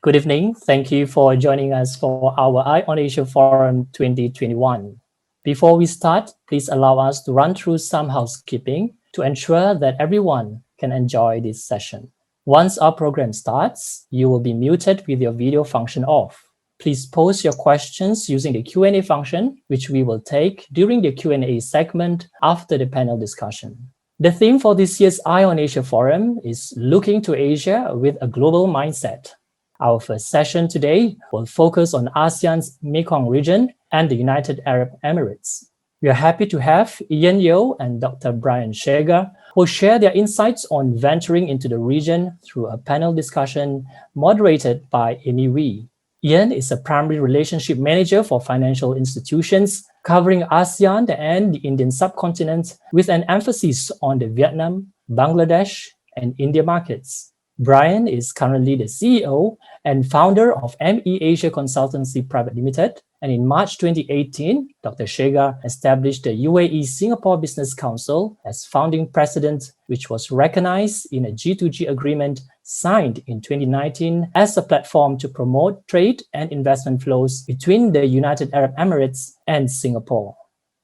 Good evening. Thank you for joining us for our Eye on Asia Forum 2021. Before we start, please allow us to run through some housekeeping to ensure that everyone can enjoy this session. Once our program starts, you will be muted with your video function off. Please post your questions using the Q&A function, which we will take during the Q&A segment after the panel discussion. The theme for this year's Eye on Asia Forum is Looking to Asia with a Global Mindset. Our first session today will focus on ASEAN's Mekong Region and the United Arab Emirates. We are happy to have Ian Yeo and Dr. Brian Shiger, who will share their insights on venturing into the region through a panel discussion moderated by Amy Wee. Ian is a primary relationship manager for financial institutions covering ASEAN and the Indian subcontinent with an emphasis on the Vietnam, Bangladesh, and India markets. Brian is currently the CEO and founder of ME Asia Consultancy Private Limited. And in March 2018, Dr. Shegar established the UAE Singapore Business Council as founding president, which was recognized in a G2G agreement signed in 2019 as a platform to promote trade and investment flows between the United Arab Emirates and Singapore.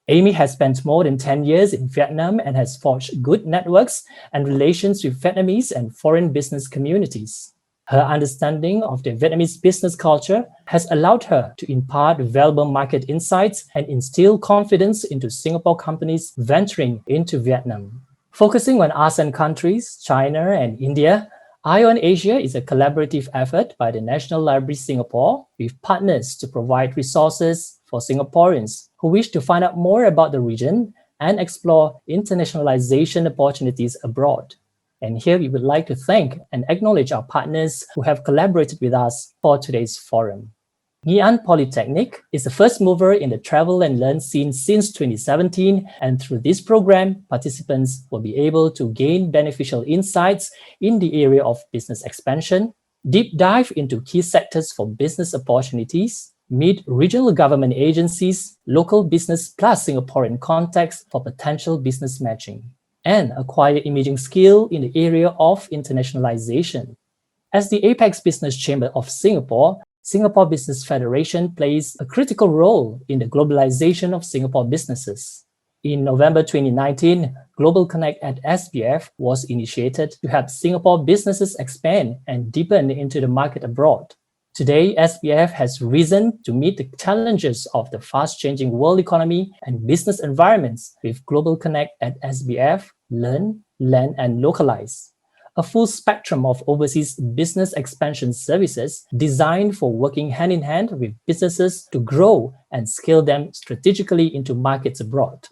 Amy has spent more than 10 years in Vietnam and has forged good networks and relations with Vietnamese and foreign business communities. Her understanding of the Vietnamese business culture has allowed her to impart valuable market insights and instill confidence into Singapore companies venturing into Vietnam. Focusing on ASEAN countries, China, and India, Eye on Asia is a collaborative effort by the National Library Singapore with partners to provide resources for Singaporeans who wish to find out more about the region and explore internationalization opportunities abroad. And here we would like to thank and acknowledge our partners who have collaborated with us for today's forum. Nghi An Polytechnic is the first mover in the travel and learn scene since 2017, and through this program, participants will be able to gain beneficial insights in the area of business expansion, deep dive into key sectors for business opportunities, meet regional government agencies, local business plus Singaporean contacts for potential business matching, and acquire imaging skill in the area of internationalization. As the Apex Business Chamber of Singapore, Singapore Business Federation plays a critical role in the globalization of Singapore businesses. In November 2019, Global Connect at SBF was initiated to help Singapore businesses expand and deepen into the market abroad. Today, SBF has risen to meet the challenges of the fast-changing world economy and business environments with Global Connect at SBF, Learn, Lend, and Localize, a full spectrum of overseas business expansion services designed for working hand-in-hand with businesses to grow and scale them strategically into markets abroad.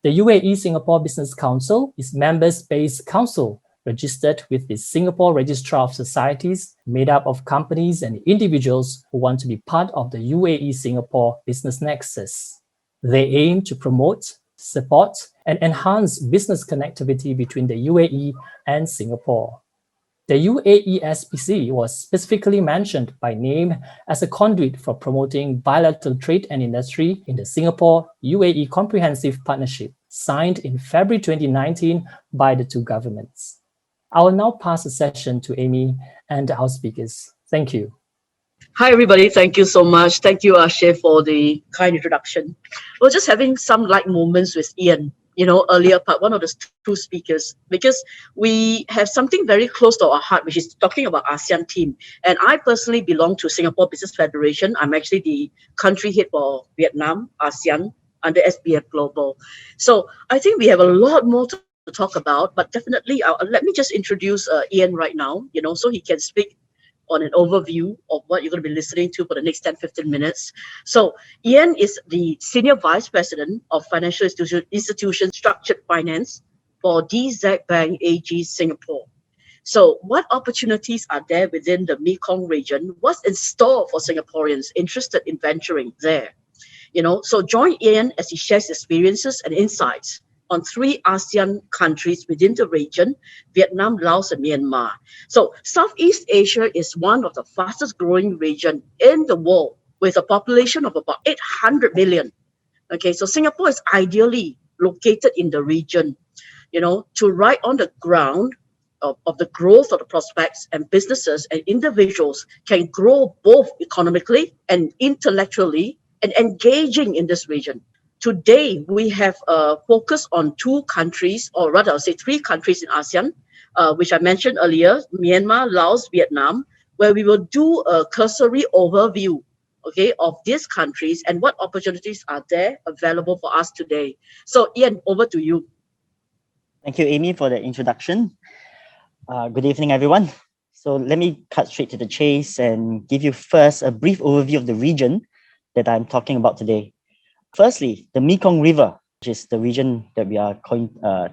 The UAE Singapore Business Council is members-based council registered with the Singapore Registrar of Societies, made up of companies and individuals who want to be part of the UAE Singapore Business Nexus. They aim to promote, support, and enhance business connectivity between the UAE and Singapore. The UAE SPC was specifically mentioned by name as a conduit for promoting bilateral trade and industry in the Singapore-UAE Comprehensive Partnership, signed in February 2019 by the two governments. I will now pass the session to Amy and our speakers. Thank you. Hi, everybody. Thank you so much. Thank you, Ashe, for the kind introduction. We're just having some light moments with Ian, earlier part, one of the two speakers, because we have something very close to our heart, which is talking about ASEAN team. And I personally belong to Singapore Business Federation. I'm actually the country head for Vietnam, ASEAN, under SBF Global. So I think we have a lot more to talk about, but definitely let me just introduce Ian right now, so he can speak on an overview of what you're going to be listening to for the next 10-15 minutes. So Ian is the Senior Vice President of Financial Institution Structured Finance for DZ Bank AG Singapore. So what opportunities are there within the Mekong region? What's in store for Singaporeans interested in venturing there? So join Ian as he shares experiences and insights on 3 ASEAN countries within the region, Vietnam, Laos, and Myanmar. So Southeast Asia is one of the fastest growing region in the world with a population of about 800 million. Okay, so Singapore is ideally located in the region, to right on the ground of the growth of the prospects, and businesses and individuals can grow both economically and intellectually and engaging in this region. Today, we have focused on two countries, or rather, I'll say three countries in ASEAN, which I mentioned earlier, Myanmar, Laos, Vietnam, where we will do a cursory overview, okay, of these countries and what opportunities are there available for us today. So, Ian, over to you. Thank you, Amy, for the introduction. Good evening, everyone. So let me cut straight to the chase and give you first a brief overview of the region that I'm talking about today. Firstly, the Mekong River, which is the region that we are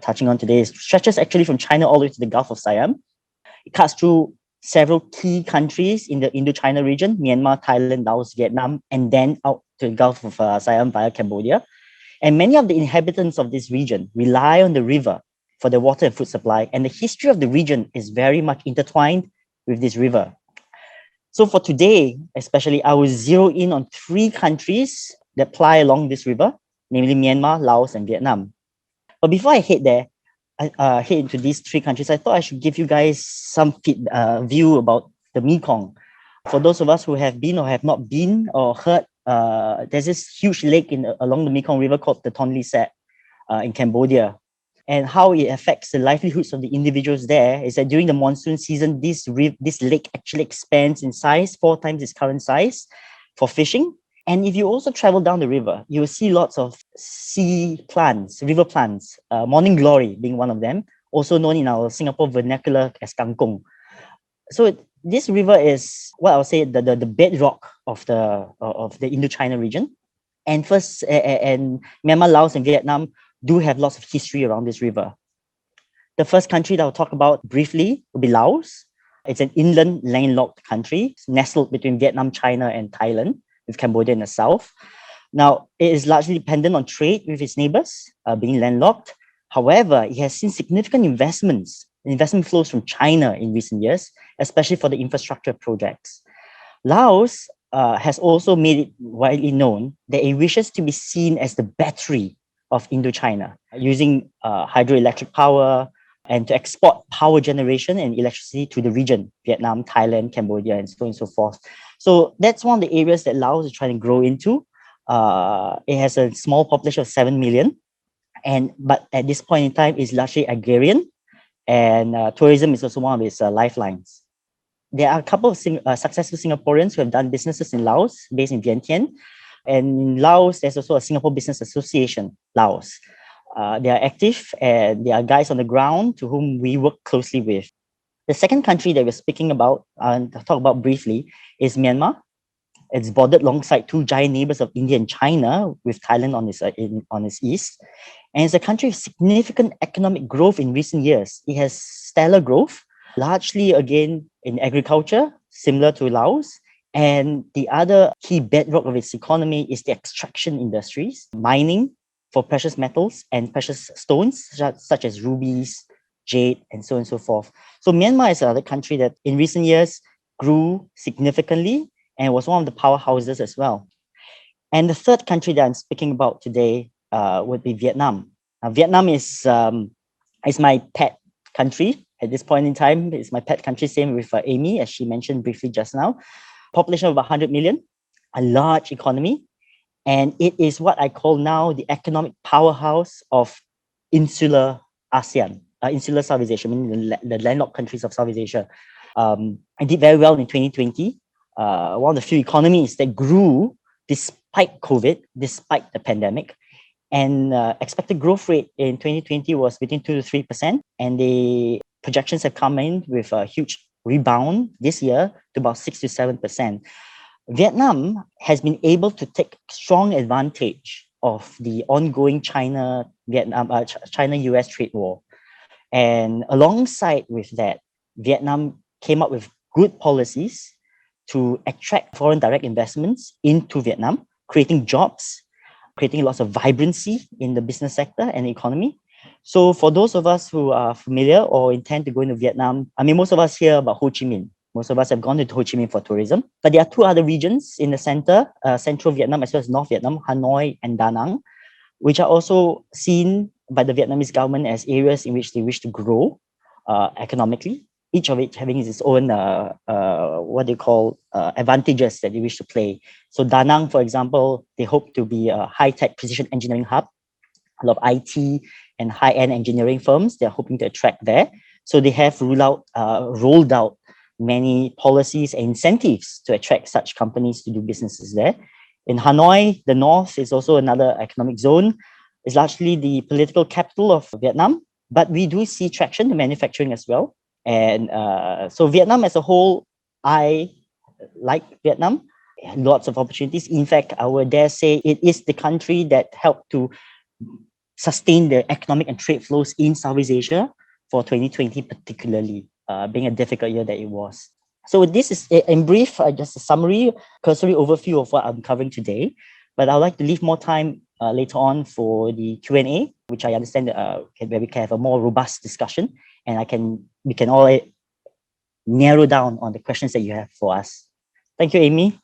touching on today, stretches actually from China all the way to the Gulf of Siam. It cuts through several key countries in the Indochina region, Myanmar, Thailand, Laos, Vietnam, and then out to the Gulf of Siam via Cambodia. And many of the inhabitants of this region rely on the river for their water and food supply, and the history of the region is very much intertwined with this river. So for today, especially, I will zero in on three countries that ply along this river, namely Myanmar, Laos, and Vietnam. But before I head into these three countries, I thought I should give you guys some view about the Mekong. For those of us who have been or have not been or heard, there's this huge lake along the Mekong River called the Tonle Sap in Cambodia. And how it affects the livelihoods of the individuals there is that during the monsoon season, this lake actually expands in size, 4 times its current size, for fishing. And if you also travel down the river, you will see lots of sea plants, river plants, morning glory being one of them, also known in our Singapore vernacular as kangkong. So this river is what I would say the bedrock of the Indochina region. And Myanmar, Laos, and Vietnam do have lots of history around this river. The first country that I'll talk about briefly will be Laos. It's an inland landlocked country, nestled between Vietnam, China, and Thailand, with Cambodia in the south. Now, it is largely dependent on trade with its neighbors, being landlocked. However, it has seen significant investment flows from China in recent years, especially for the infrastructure projects. Laos has also made it widely known that it wishes to be seen as the battery of Indochina, using hydroelectric power and to export power generation and electricity to the region, Vietnam, Thailand, Cambodia, and so on and so forth. So that's one of the areas that Laos is trying to grow into. It has a small population of 7 million, but at this point in time, it's largely agrarian, and tourism is also one of its lifelines. There are a couple of successful Singaporeans who have done businesses in Laos, based in Vientiane. And in Laos, there's also a Singapore Business Association, Laos. They are active, and they are guys on the ground to whom we work closely with. The second country that we're speaking about, and I'll talk about briefly, is Myanmar. It's bordered alongside two giant neighbors of India and China, with Thailand on its east. And it's a country with significant economic growth in recent years. It has stellar growth, largely again in agriculture, similar to Laos. And the other key bedrock of its economy is the extraction industries, mining for precious metals and precious stones, such as rubies, jade, and so on and so forth. So Myanmar is another country that in recent years grew significantly and was one of the powerhouses as well. And the third country that I'm speaking about today would be Vietnam. Vietnam is my pet country at this point in time. It's my pet country, same with Amy, as she mentioned briefly just now. Population of about 100 million, a large economy, and it is what I call now the economic powerhouse of insular ASEAN, insular Southeast Asia, meaning the landlocked countries of Southeast Asia. It did very well in 2020. One of the few economies that grew despite COVID, despite the pandemic. And expected growth rate in 2020 was between 2 to 3%, and the projections have come in with a huge rebound this year to about 6 to 7%. Vietnam has been able to take strong advantage of the ongoing China-US trade war. And alongside with that, Vietnam came up with good policies to attract foreign direct investments into Vietnam, creating jobs, creating lots of vibrancy in the business sector and economy. So for those of us who are familiar or intend to go into Vietnam, I mean, most of us hear about Ho Chi Minh. Most of us have gone to Ho Chi Minh for tourism. But there are two other regions in the center, central Vietnam as well as North Vietnam, Hanoi and Da Nang, which are also seen by the Vietnamese government as areas in which they wish to grow. economically, each of it having its own advantages that they wish to play. So Da Nang, for example, they hope to be a high-tech precision engineering hub. A lot of IT and high-end engineering firms they're hoping to attract there. So they have rolled out many policies and incentives to attract such companies to do businesses there. In Hanoi, the north is also another economic zone. It's largely the political capital of Vietnam, but we do see traction in manufacturing as well. And so Vietnam as a whole, I like Vietnam. Lots of opportunities. In fact, I would dare say it is the country that helped to sustain the economic and trade flows in Southeast Asia for 2020 particularly, being a difficult year that it was. So this is, in brief, just a summary, cursory overview of what I'm covering today. But I'd like to leave more time later on for the Q&A, which I understand where we can have a more robust discussion, and we can all narrow down on the questions that you have for us. Thank you, Amy.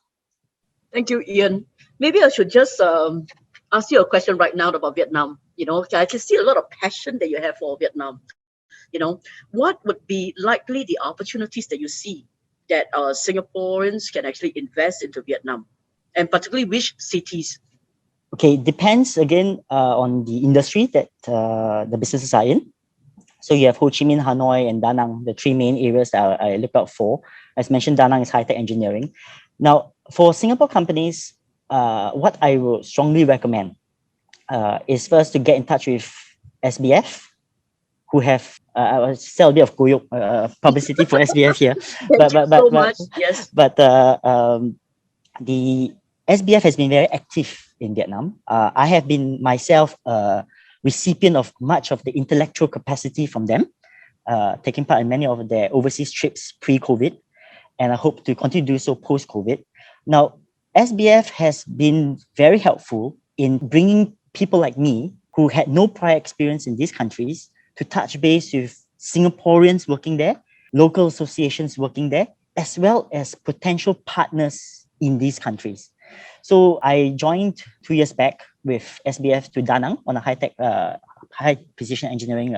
Thank you, Ian. Maybe I should just ask you a question right now about Vietnam. I can see a lot of passion that you have for Vietnam. What would be likely the opportunities that you see that Singaporeans can actually invest into Vietnam, and particularly which cities? Okay, depends again on the industry that the businesses are in. So you have Ho Chi Minh, Hanoi, and Da Nang, the three main areas that I look out for. As mentioned, Da Nang is high-tech engineering. Now, for Singapore companies, what I would strongly recommend is first to get in touch with SBF, who have I will sell a bit of publicity for SBF here. But the SBF has been very active in Vietnam. I have been myself a recipient of much of the intellectual capacity from them, taking part in many of their overseas trips pre-COVID, and I hope to continue to do so post-COVID. Now, SBF has been very helpful in bringing people like me who had no prior experience in these countries to touch base with Singaporeans working there, local associations working there, as well as potential partners in these countries. So I joined 2 years back with SBF to Da Nang on a high-tech, high-precision engineering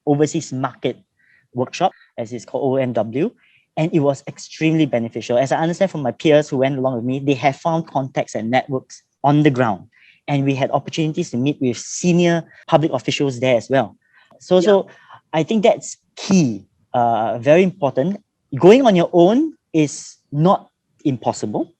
overseas market workshop, as it's called OMW. And it was extremely beneficial. As I understand from my peers who went along with me, they have found contacts and networks on the ground. And we had opportunities to meet with senior public officials there as well. So I think that's key, very important. Going on your own is not impossible,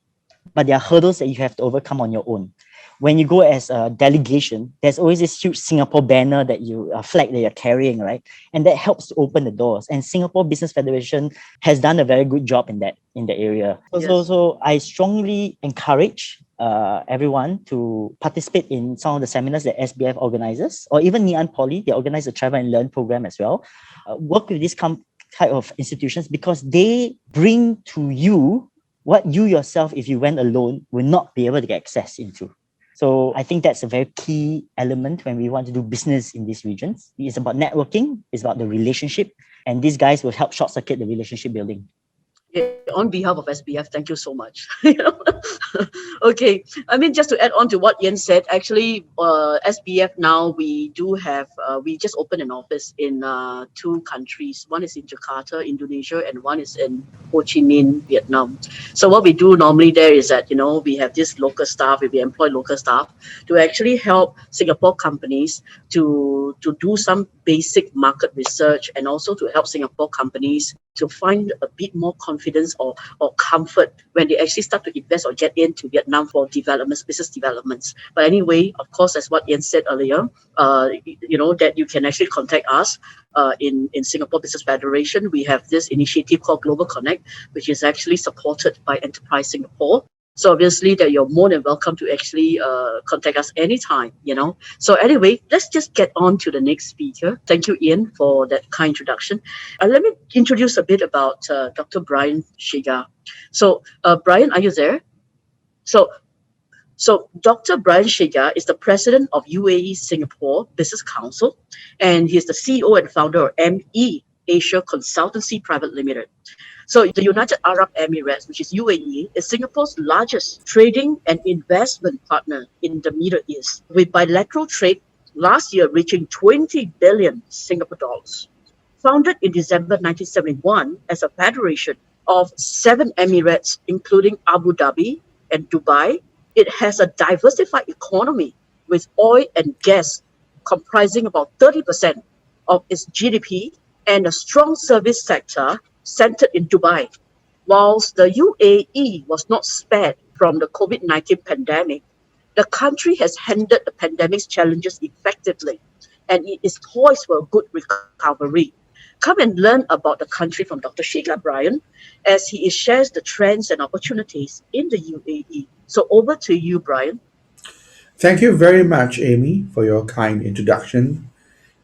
but there are hurdles that you have to overcome on your own. When you go as a delegation, there's always this huge Singapore banner that flag that you're carrying, right? And that helps to open the doors. And Singapore Business Federation has done a very good job in the area. So I strongly encourage everyone to participate in some of the seminars that SBF organizes, or even Ngee Ann Poly. They organize a travel and learn program as well. Work with these type of institutions because they bring to you what you yourself, if you went alone, will not be able to get access into. So I think that's a very key element when we want to do business in these regions. It's about networking, it's about the relationship, and these guys will help short circuit the relationship building. On behalf of SBF, thank you so much. Okay, I mean, just to add on to what Ian said, actually, SBF now, we do have, we just opened an office in 2 countries. One is in Jakarta, Indonesia, and one is in Ho Chi Minh, Vietnam. So what we do normally there is that, we have this local staff, we employ local staff to actually help Singapore companies to do some basic market research, and also to help Singapore companies to find a bit more confidence or comfort when they actually start to invest or get into Vietnam for developments, business developments. But anyway, of course, as what Ian said earlier, that you can actually contact us in Singapore Business Federation. We have this initiative called Global Connect, which is actually supported by Enterprise Singapore. So obviously that you're more than welcome to actually contact us anytime, So anyway, let's just get on to the next speaker. Thank you, Ian, for that kind introduction. Let me introduce a bit about Dr. Brian Shiger. So Brian, are you there? So Dr. Brian Shiger is the president of UAE Singapore Business Council, and he is the CEO and founder of ME Asia Consultancy Private Limited. So the United Arab Emirates, which is UAE, is Singapore's largest trading and investment partner in the Middle East, with bilateral trade last year reaching 20 billion Singapore dollars. Founded in December 1971 as a federation of 7 emirates, including Abu Dhabi and Dubai, it has a diversified economy with oil and gas comprising about 30% of its GDP and a strong service sector centered in Dubai. Whilst the UAE was not spared from the COVID-19 pandemic, the country has handled the pandemic's challenges effectively, and it is poised for a good recovery. Come and learn about the country from Dr. Shegar, Brian, as he shares the trends and opportunities in the UAE. So over to you, Brian. Thank you very much, Amy, for your kind introduction.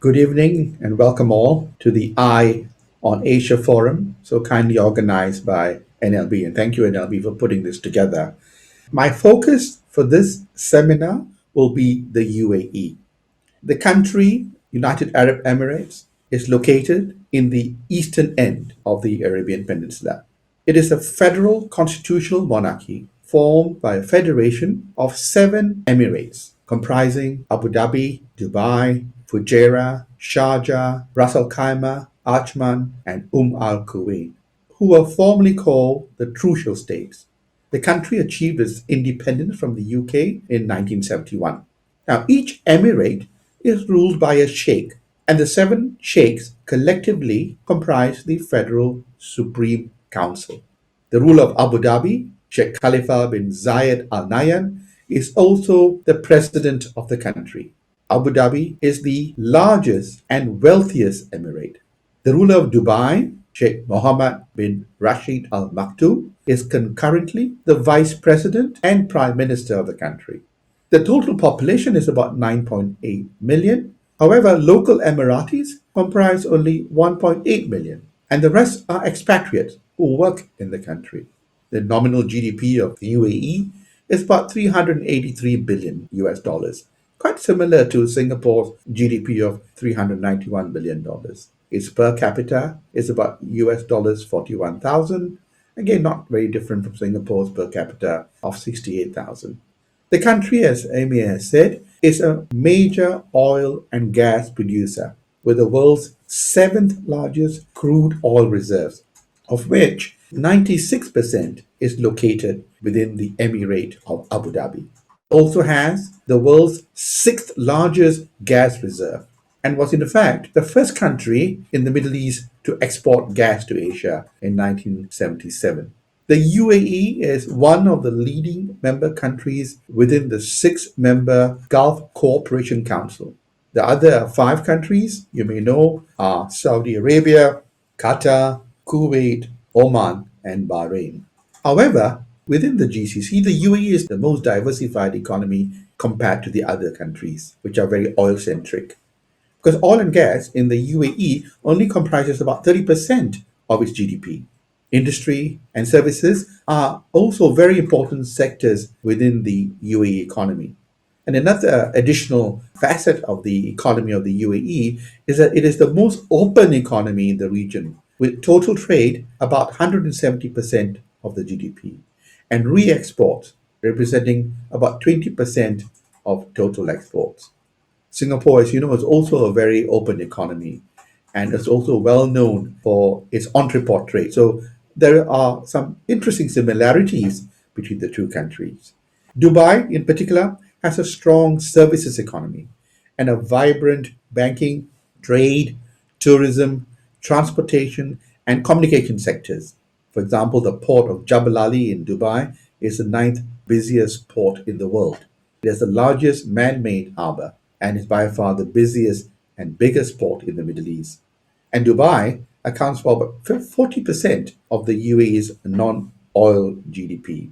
Good evening and welcome all to the Eye on Asia Forum, so kindly organized by NLB. And thank you, NLB, for putting this together. My focus for this seminar will be the UAE. The country, United Arab Emirates, is located in the eastern end of the Arabian Peninsula. It is a federal constitutional monarchy formed by a federation of 7 emirates comprising Abu Dhabi, Dubai, Fujairah, Sharjah, Ras Al Khaimah, Ajman, and Al Kuwait, who were formerly called the Trucial States. The country achieved its independence from the UK in 1971. Now, each emirate is ruled by a sheikh, and the 7 sheikhs collectively comprise the Federal Supreme Council. The ruler of Abu Dhabi, Sheikh Khalifa bin Zayed Al Nahyan, is also the president of the country. Abu Dhabi is the largest and wealthiest emirate. The ruler of Dubai, Sheikh Mohammed bin Rashid Al Maktoum, is concurrently the vice president and prime minister of the country. The total population is about 9.8 million. However, local Emiratis comprise only 1.8 million, and the rest are expatriates who work in the country. The nominal GDP of the UAE is about 383 billion US dollars, quite similar to Singapore's GDP of $391 billion. Its per capita is about US dollars 41,000, again not very different from Singapore's per capita of 68,000. The country, as Amy has said, is a major oil and gas producer with the world's 7th largest crude oil reserves, of which 96% is located within the Emirate of Abu Dhabi. Also has the world's 6th largest gas reserve and was in fact the first country in the Middle East to export gas to Asia in 1977. The UAE is one of the leading member countries within the 6-member Gulf Cooperation Council. The other 5 countries you may know are Saudi Arabia, Qatar, Kuwait, Oman, and Bahrain. However, within the GCC, the UAE is the most diversified economy compared to the other countries, which are very oil-centric. Because oil and gas in the UAE only comprises about 30% of its GDP. Industry and services are also very important sectors within the UAE economy. And another additional facet of the economy of the UAE is that it is the most open economy in the region, with total trade about 170% of the GDP, and re-exports representing about 20% of total exports. Singapore, as you know, is also a very open economy and is also well known for its entrepot trade. So there are some interesting similarities between the two countries. Dubai, in particular, has a strong services economy and a vibrant banking, trade, tourism, transportation, and communication sectors. For example, the port of Jebel Ali in Dubai is the 9th busiest port in the world. It has the largest man-made harbor and is by far the busiest and biggest port in the Middle East. And Dubai accounts for about 40% of the UAE's non-oil GDP.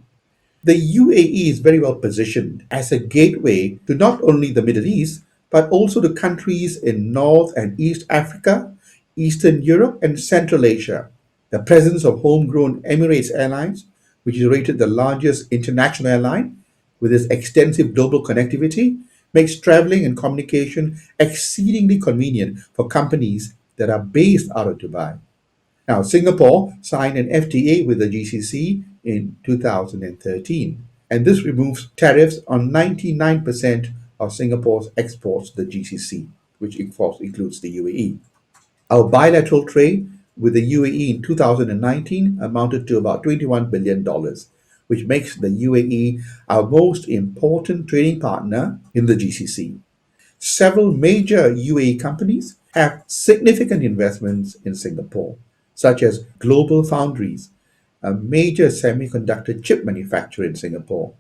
The UAE is very well positioned as a gateway to not only the Middle East, but also to countries in North and East Africa, Eastern Europe, and Central Asia. The presence of homegrown Emirates Airlines, which is rated the largest international airline with its extensive global connectivity, makes traveling and communication exceedingly convenient for companies that are based out of Dubai. Now, Singapore signed an FTA with the GCC in 2013, and this removes tariffs on 99% of Singapore's exports to the GCC, which of course includes the UAE. Our bilateral trade with the UAE in 2019 amounted to about $21 billion, which makes the UAE our most important trading partner in the GCC. Several major UAE companies have significant investments in Singapore, such as Global Foundries, a major semiconductor chip manufacturer in Singapore.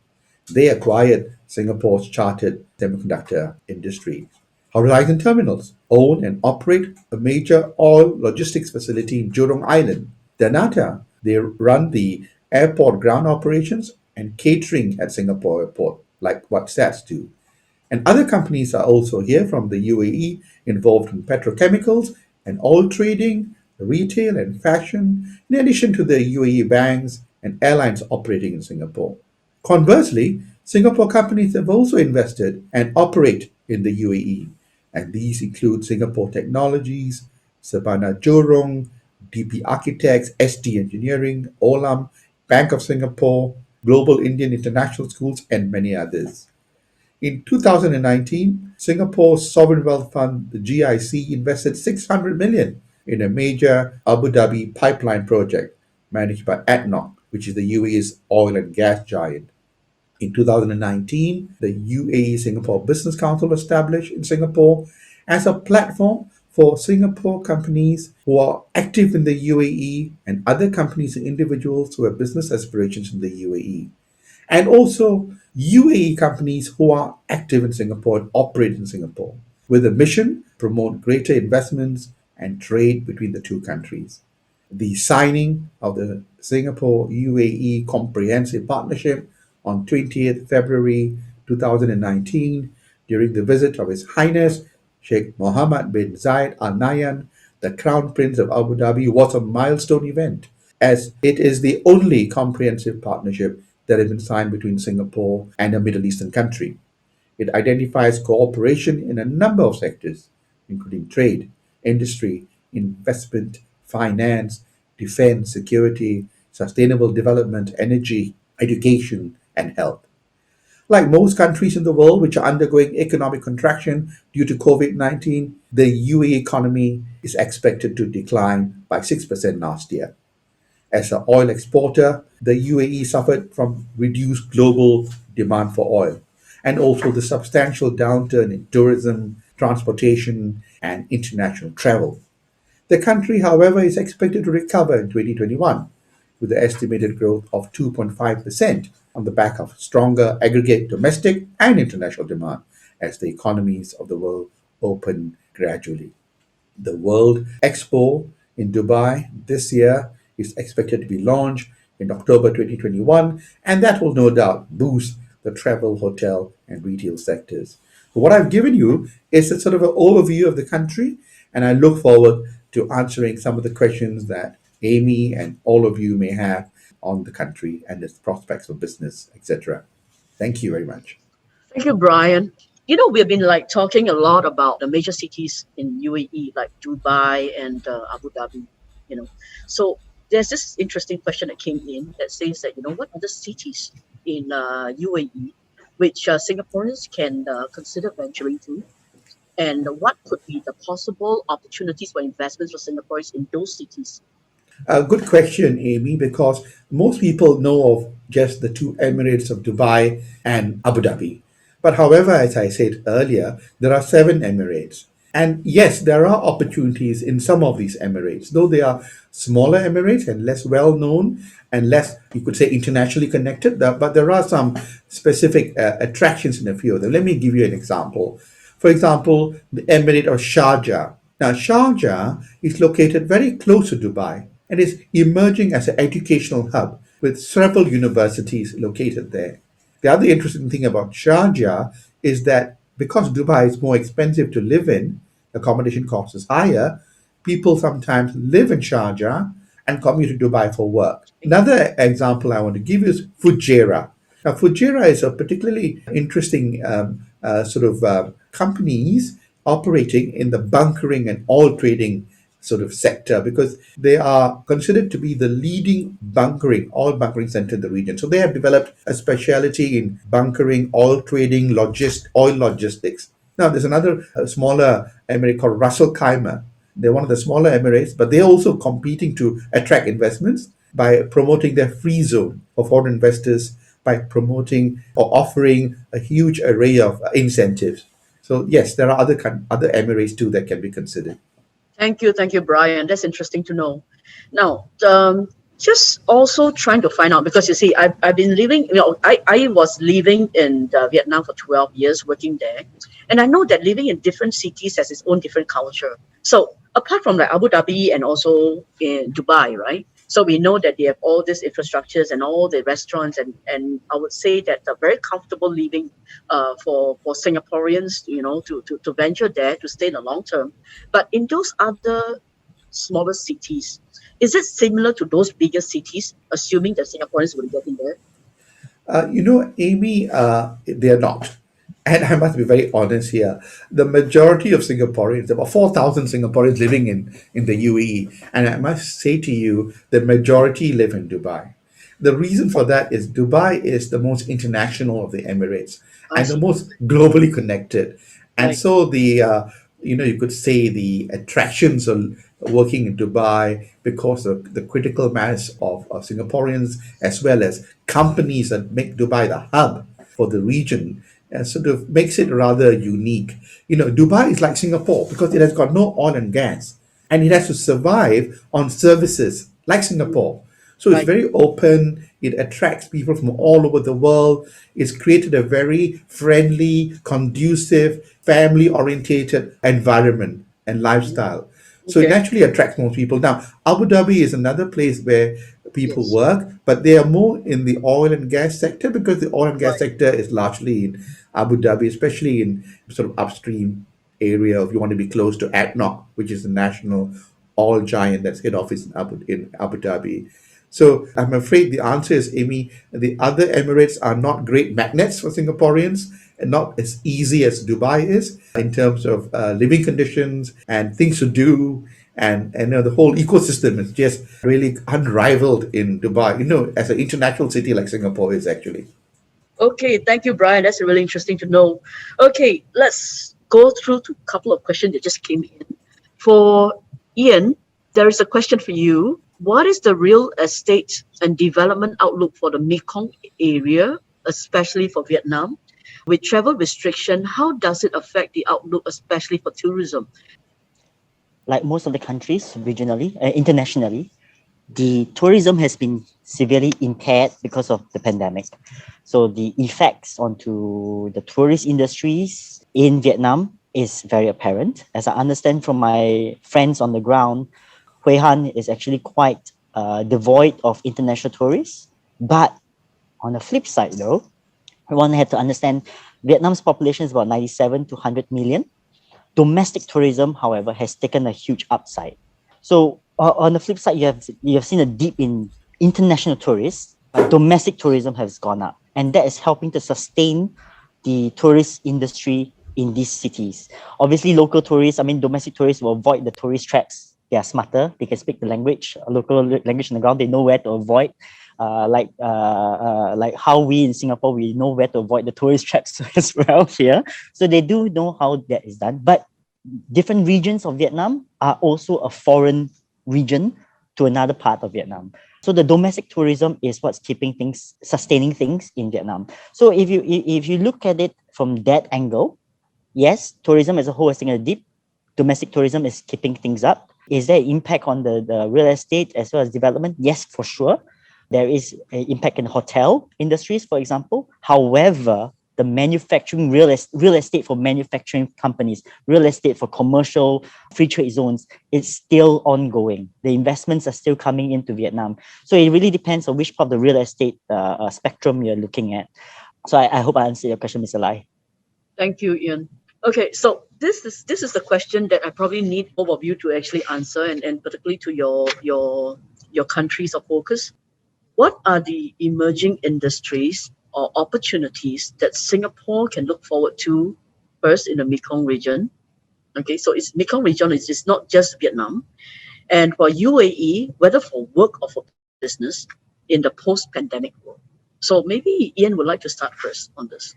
They acquired Singapore's chartered semiconductor industry. Horizon Terminals own and operate a major oil logistics facility in Jurong Island. Danata, they run the airport ground operations and catering at Singapore Airport, like what SATS do. And other companies are also here from the UAE involved in petrochemicals and oil trading, retail and fashion, in addition to the UAE banks and airlines operating in Singapore. Conversely, Singapore companies have also invested and operate in the UAE, and these include Singapore Technologies, Sabana Jurong, DP Architects, ST Engineering, Olam, Bank of Singapore, Global Indian International Schools, and many others. In 2019, Singapore's sovereign wealth fund, the GIC, invested 600 million in a major Abu Dhabi pipeline project managed by ADNOC, which is the UAE's oil and gas giant. In 2019, the UAE Singapore Business Council was established in Singapore as a platform for Singapore companies who are active in the UAE and other companies and individuals who have business aspirations in the UAE. And also UAE companies who are active in Singapore and operate in Singapore, with a mission to promote greater investments and trade between the two countries. The signing of the Singapore UAE Comprehensive Partnership on 20th February 2019 during the visit of His Highness Sheikh Mohammed bin Zayed Al Nahyan, the Crown Prince of Abu Dhabi, was a milestone event, as it is the only comprehensive partnership that has been signed between Singapore and a Middle Eastern country. It identifies cooperation in a number of sectors, including trade, industry, investment, finance, defense, security, sustainable development, energy, education, and health. Like most countries in the world which are undergoing economic contraction due to COVID 19, the UAE economy is expected to decline by 6% last year. As an oil exporter, the UAE suffered from reduced global demand for oil and also the substantial downturn in tourism, transportation, and international travel. The country, however, is expected to recover in 2021 with an estimated growth of 2.5% on the back of stronger aggregate domestic and international demand as the economies of the world open gradually. The World Expo in Dubai this year is expected to be launched in October 2021, and that will no doubt boost the travel, hotel, and retail sectors. So what I've given you is a sort of an overview of the country, and I look forward to answering some of the questions that Amy and all of you may have on the country and its prospects of business, etc. Thank you very much. Thank you, Brian. We've been like talking a lot about the major cities in UAE, like Dubai and Abu Dhabi. You know, so there's this interesting question that came in that says that what are the cities in UAE which Singaporeans can consider venturing to, and what could be the possible opportunities for investments for Singaporeans in those cities? A good question, Amy, because most people know of just the two Emirates of Dubai and Abu Dhabi. But however, as I said earlier, there are seven Emirates. And yes, there are opportunities in some of these Emirates, though they are smaller Emirates and less well known and less, you could say, internationally connected. But there are some specific attractions in a few of them. Let me give you an example. For example, the Emirate of Sharjah. Now, Sharjah is located very close to Dubai and is emerging as an educational hub with several universities located there. The other interesting thing about Sharjah is that because Dubai is more expensive to live in, accommodation cost is higher, people sometimes live in Sharjah and commute to Dubai for work. Another example I want to give you is Fujairah. Now, Fujairah is a particularly interesting companies operating in the bunkering and oil trading sort of sector because they are considered to be the leading oil bunkering center in the region. So they have developed a specialty in bunkering, oil trading, oil logistics. Now there's another smaller emirate called Ras Al Khaimah. They're one of the smaller Emirates, but they're also competing to attract investments by promoting their free zone for foreign investors, by promoting or offering a huge array of incentives. So yes, there are other Emirates too that can be considered. Thank you, Brian. That's interesting to know. Now, just also trying to find out, because you see, I've been living, I was living in Vietnam for 12 years, working there. And I know that living in different cities has its own different culture. So apart from like Abu Dhabi and also in Dubai, right? So we know that they have all these infrastructures and all the restaurants, and I would say that a very comfortable living for Singaporeans, to venture there, to stay in the long term. But in those other smaller cities, is it similar to those bigger cities, assuming that Singaporeans will get in there? Amy, they're not. And I must be very honest here. The majority of Singaporeans, about 4,000 Singaporeans living in the UAE, and I must say to you, the majority live in Dubai. The reason for that is Dubai is the most international of the Emirates I and the see. most globally connected. And Right. so you could say the attractions of working in Dubai because of the critical mass of Singaporeans as well as companies that make Dubai the hub for the region sort of makes it rather unique. Dubai is like Singapore because it has got no oil and gas and it has to survive on services like Singapore. So it's Right. very open. It attracts people from all over the world. It's created a very friendly, conducive, family orientated environment and lifestyle. So it Okay. naturally attracts more people. Now, Abu Dhabi is another place where people Yes. work, but they are more in the oil and gas sector because the oil and gas Right. sector is largely in Abu Dhabi, especially in sort of upstream area if you want to be close to ADNOC, which is the national oil giant that's head office in Abu Dhabi. So I'm afraid the answer is, Amy, the other Emirates are not great magnets for Singaporeans and not as easy as Dubai is in terms of living conditions and things to do. And the whole ecosystem is just really unrivaled in Dubai, as an international city like Singapore is actually. Okay, thank you, Brian. That's really interesting to know. Okay, let's go through to a couple of questions that just came in. For Ian, there is a question for you. What is the real estate and development outlook for the Mekong area, especially for Vietnam? With travel restriction, how does it affect the outlook, especially for tourism? Like most of the countries regionally, internationally, the tourism has been severely impaired because of the pandemic. So the effects onto the tourist industries in Vietnam is very apparent. As I understand from my friends on the ground, Hue Han is actually quite devoid of international tourists. But on the flip side, though, one had to understand Vietnam's population is about 97 to 100 million. Domestic tourism, however, has taken a huge upside. So on the flip side, you have seen a dip in international tourists, but domestic tourism has gone up, and that is helping to sustain the tourist industry in these cities. Obviously, local tourists, domestic tourists will avoid the tourist traps. They are smarter. They can speak the language, local language on the ground. They know where to avoid. Like how we in Singapore, we know where to avoid the tourist traps as well here. So they do know how that is done. But different regions of Vietnam are also a foreign region to another part of Vietnam. So the domestic tourism is what's sustaining things in Vietnam. So if you look at it from that angle, yes, tourism as a whole is taking a dip. Domestic tourism is keeping things up. Is there an impact on the real estate as well as development? Yes, for sure. There is an impact in hotel industries, for example. However, the manufacturing real estate for manufacturing companies, real estate for commercial free trade zones, is still ongoing. The investments are still coming into Vietnam. So it really depends on which part of the real estate spectrum you're looking at. So I hope I answered your question, Mr. Lai. Thank you, Ian. Okay, so this is the question that I probably need all of you to actually answer, and particularly to your countries of focus. What are the emerging industries or opportunities that Singapore can look forward to first in the Mekong region? Okay, so it's Mekong region, it's not just Vietnam. And for UAE, whether for work or for business in the post-pandemic world. So maybe Ian would like to start first on this.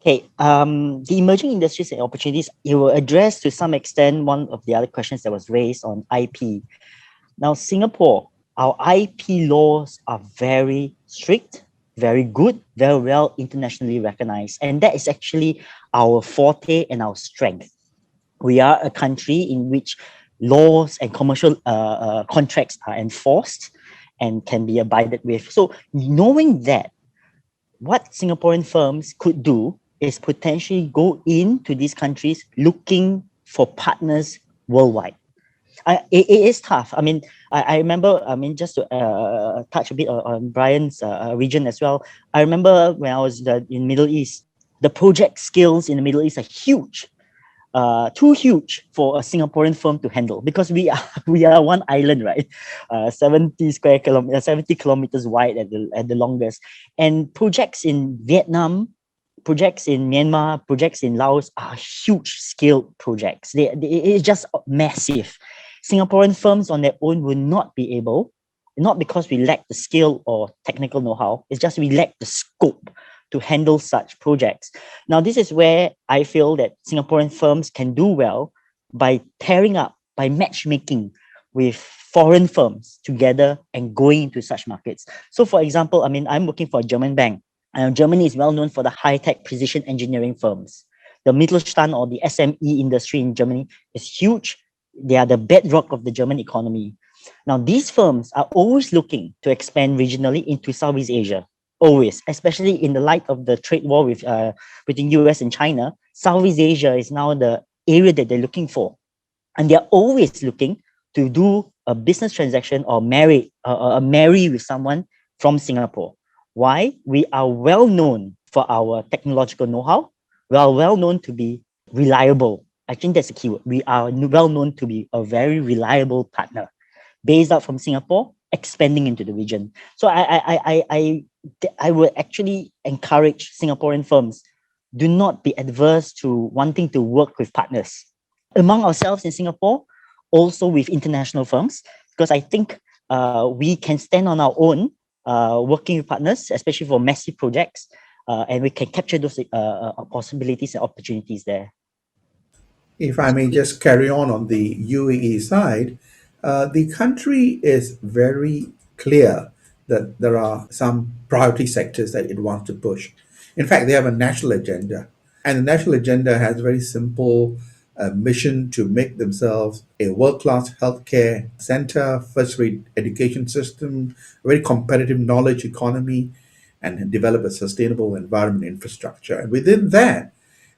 Okay, the emerging industries and opportunities, it will address to some extent one of the other questions that was raised on IP. Now, Singapore, our IP laws are very strict, very good, very well internationally recognized. And that is actually our forte and our strength. We are a country in which laws and commercial contracts are enforced and can be abided with. So knowing that, what Singaporean firms could do is potentially go into these countries looking for partners worldwide. It is tough. I mean, I remember, just to touch a bit on Brian's region as well. I remember when I was in Middle East, the project skills in the Middle East are huge, too huge for a Singaporean firm to handle because we are we are one island, right? 70 kilometers wide at the longest, and projects in Vietnam, projects in Myanmar, projects in Laos are huge scale projects. It's just massive. Singaporean firms on their own will not be able, not because we lack the skill or technical know-how, it's just we lack the scope to handle such projects. Now, this is where I feel that Singaporean firms can do well by pairing up, by matchmaking with foreign firms together and going into such markets. So, for example, I'm working for a German bank. Germany is well known for the high-tech precision engineering firms. The Mittelstand or the SME industry in Germany is huge. They are the bedrock of the German economy. Now, these firms are always looking to expand regionally into Southeast Asia. Always, especially in the light of the trade war between US and China, Southeast Asia is now the area that they're looking for. And they're always looking to do a business transaction or marry with someone from Singapore. Why? We are well known for our technological know-how. We are well known to be reliable. I think that's the keyword. We are well known to be a very reliable partner based out from Singapore, expanding into the region. So I would actually encourage Singaporean firms, do not be adverse to wanting to work with partners among ourselves in Singapore, also with international firms, because I think we can stand on our own working with partners, especially for massive projects, and we can capture those possibilities and opportunities there. If I may just carry on the UAE side, the country is very clear that there are some priority sectors that it wants to push. In fact, they have a national agenda, and the national agenda has a very simple mission to make themselves a world-class healthcare center, first-rate education system, a very competitive knowledge economy, and develop a sustainable environment infrastructure. And within that,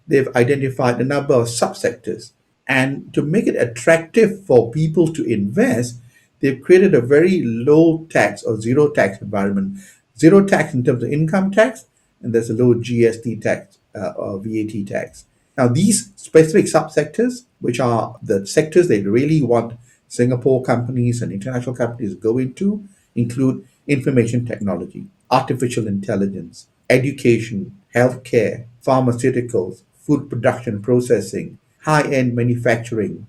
they've identified a number of subsectors. And to make it attractive for people to invest, they've created a very low tax or zero tax environment. Zero tax in terms of income tax, and there's a low GST tax or VAT tax. Now, these specific subsectors, which are the sectors they really want Singapore companies and international companies to go into, include information technology, artificial intelligence, education, healthcare, pharmaceuticals, food production processing, high-end manufacturing,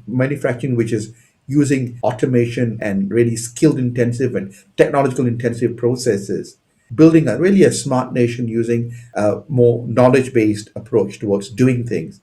manufacturing which is using automation and really skilled intensive and technological intensive processes, building really a smart nation using a more knowledge-based approach towards doing things.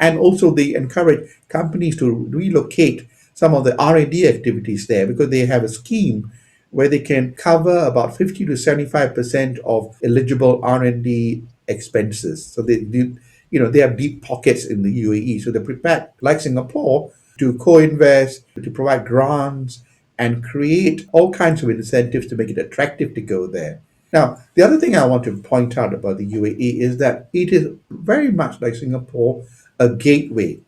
And also they encourage companies to relocate some of the R&D activities there because they have a scheme where they can cover about 50 to 75% of eligible R&D expenses. So they have deep pockets in the UAE. So they're prepared, like Singapore, to co-invest, to provide grants, and create all kinds of incentives to make it attractive to go there. Now, the other thing I want to point out about the UAE is that it is very much like Singapore, a gateway.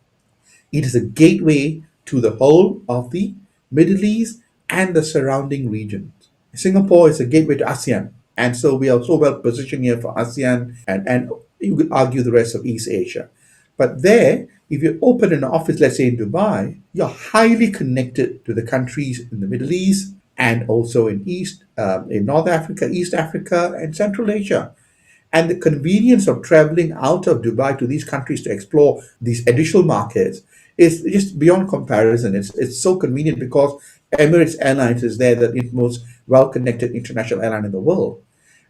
It is a gateway to the whole of the Middle East and the surrounding regions. Singapore is a gateway to ASEAN, and so we are so well positioned here for ASEAN and you could argue the rest of East Asia. But there, if you open an office, let's say in Dubai, you're highly connected to the countries in the Middle East and also in North Africa, East Africa, and Central Asia. And the convenience of traveling out of Dubai to these countries to explore these additional markets is just beyond comparison. It's so convenient because Emirates Airlines is there, the most well-connected international airline in the world.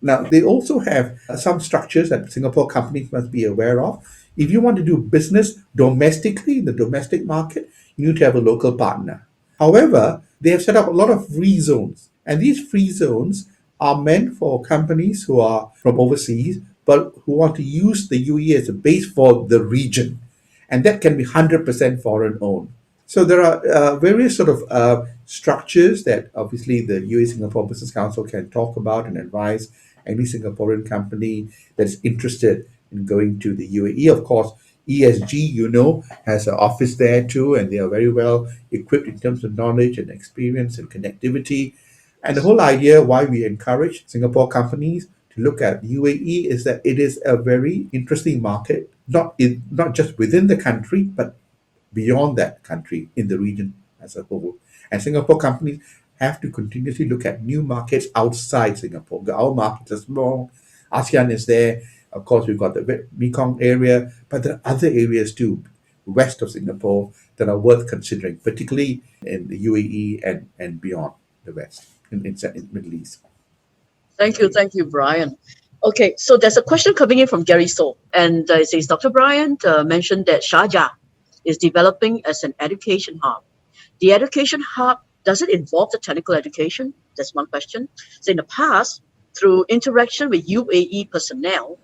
Now, they also have some structures that Singapore companies must be aware of. If you want to do business domestically in the domestic market, you need to have a local partner. However, they have set up a lot of free zones, and these free zones are meant for companies who are from overseas but who want to use the UAE as a base for the region, and that can be 100% foreign owned. So there are various sort of structures that obviously the UAE Singapore Business Council can talk about and advise any Singaporean company that is interested in going to the UAE. Of course, ESG, has an office there too, and they are very well equipped in terms of knowledge and experience and connectivity. And the whole idea why we encourage Singapore companies to look at UAE is that it is a very interesting market, not just within the country, but beyond that country in the region as a whole. And Singapore companies have to continuously look at new markets outside Singapore. Our markets are small. ASEAN is there. Of course, we've got the Mekong area, but there are other areas too, west of Singapore, that are worth considering, particularly in the UAE and beyond the west, in the Middle East. Thank you, Brian. Okay, so there's a question coming in from Gary So, and it says, Dr. Brian mentioned that Sharjah is developing as an education hub. The education hub, does it involve the technical education? That's one question. So in the past, through interaction with UAE personnel,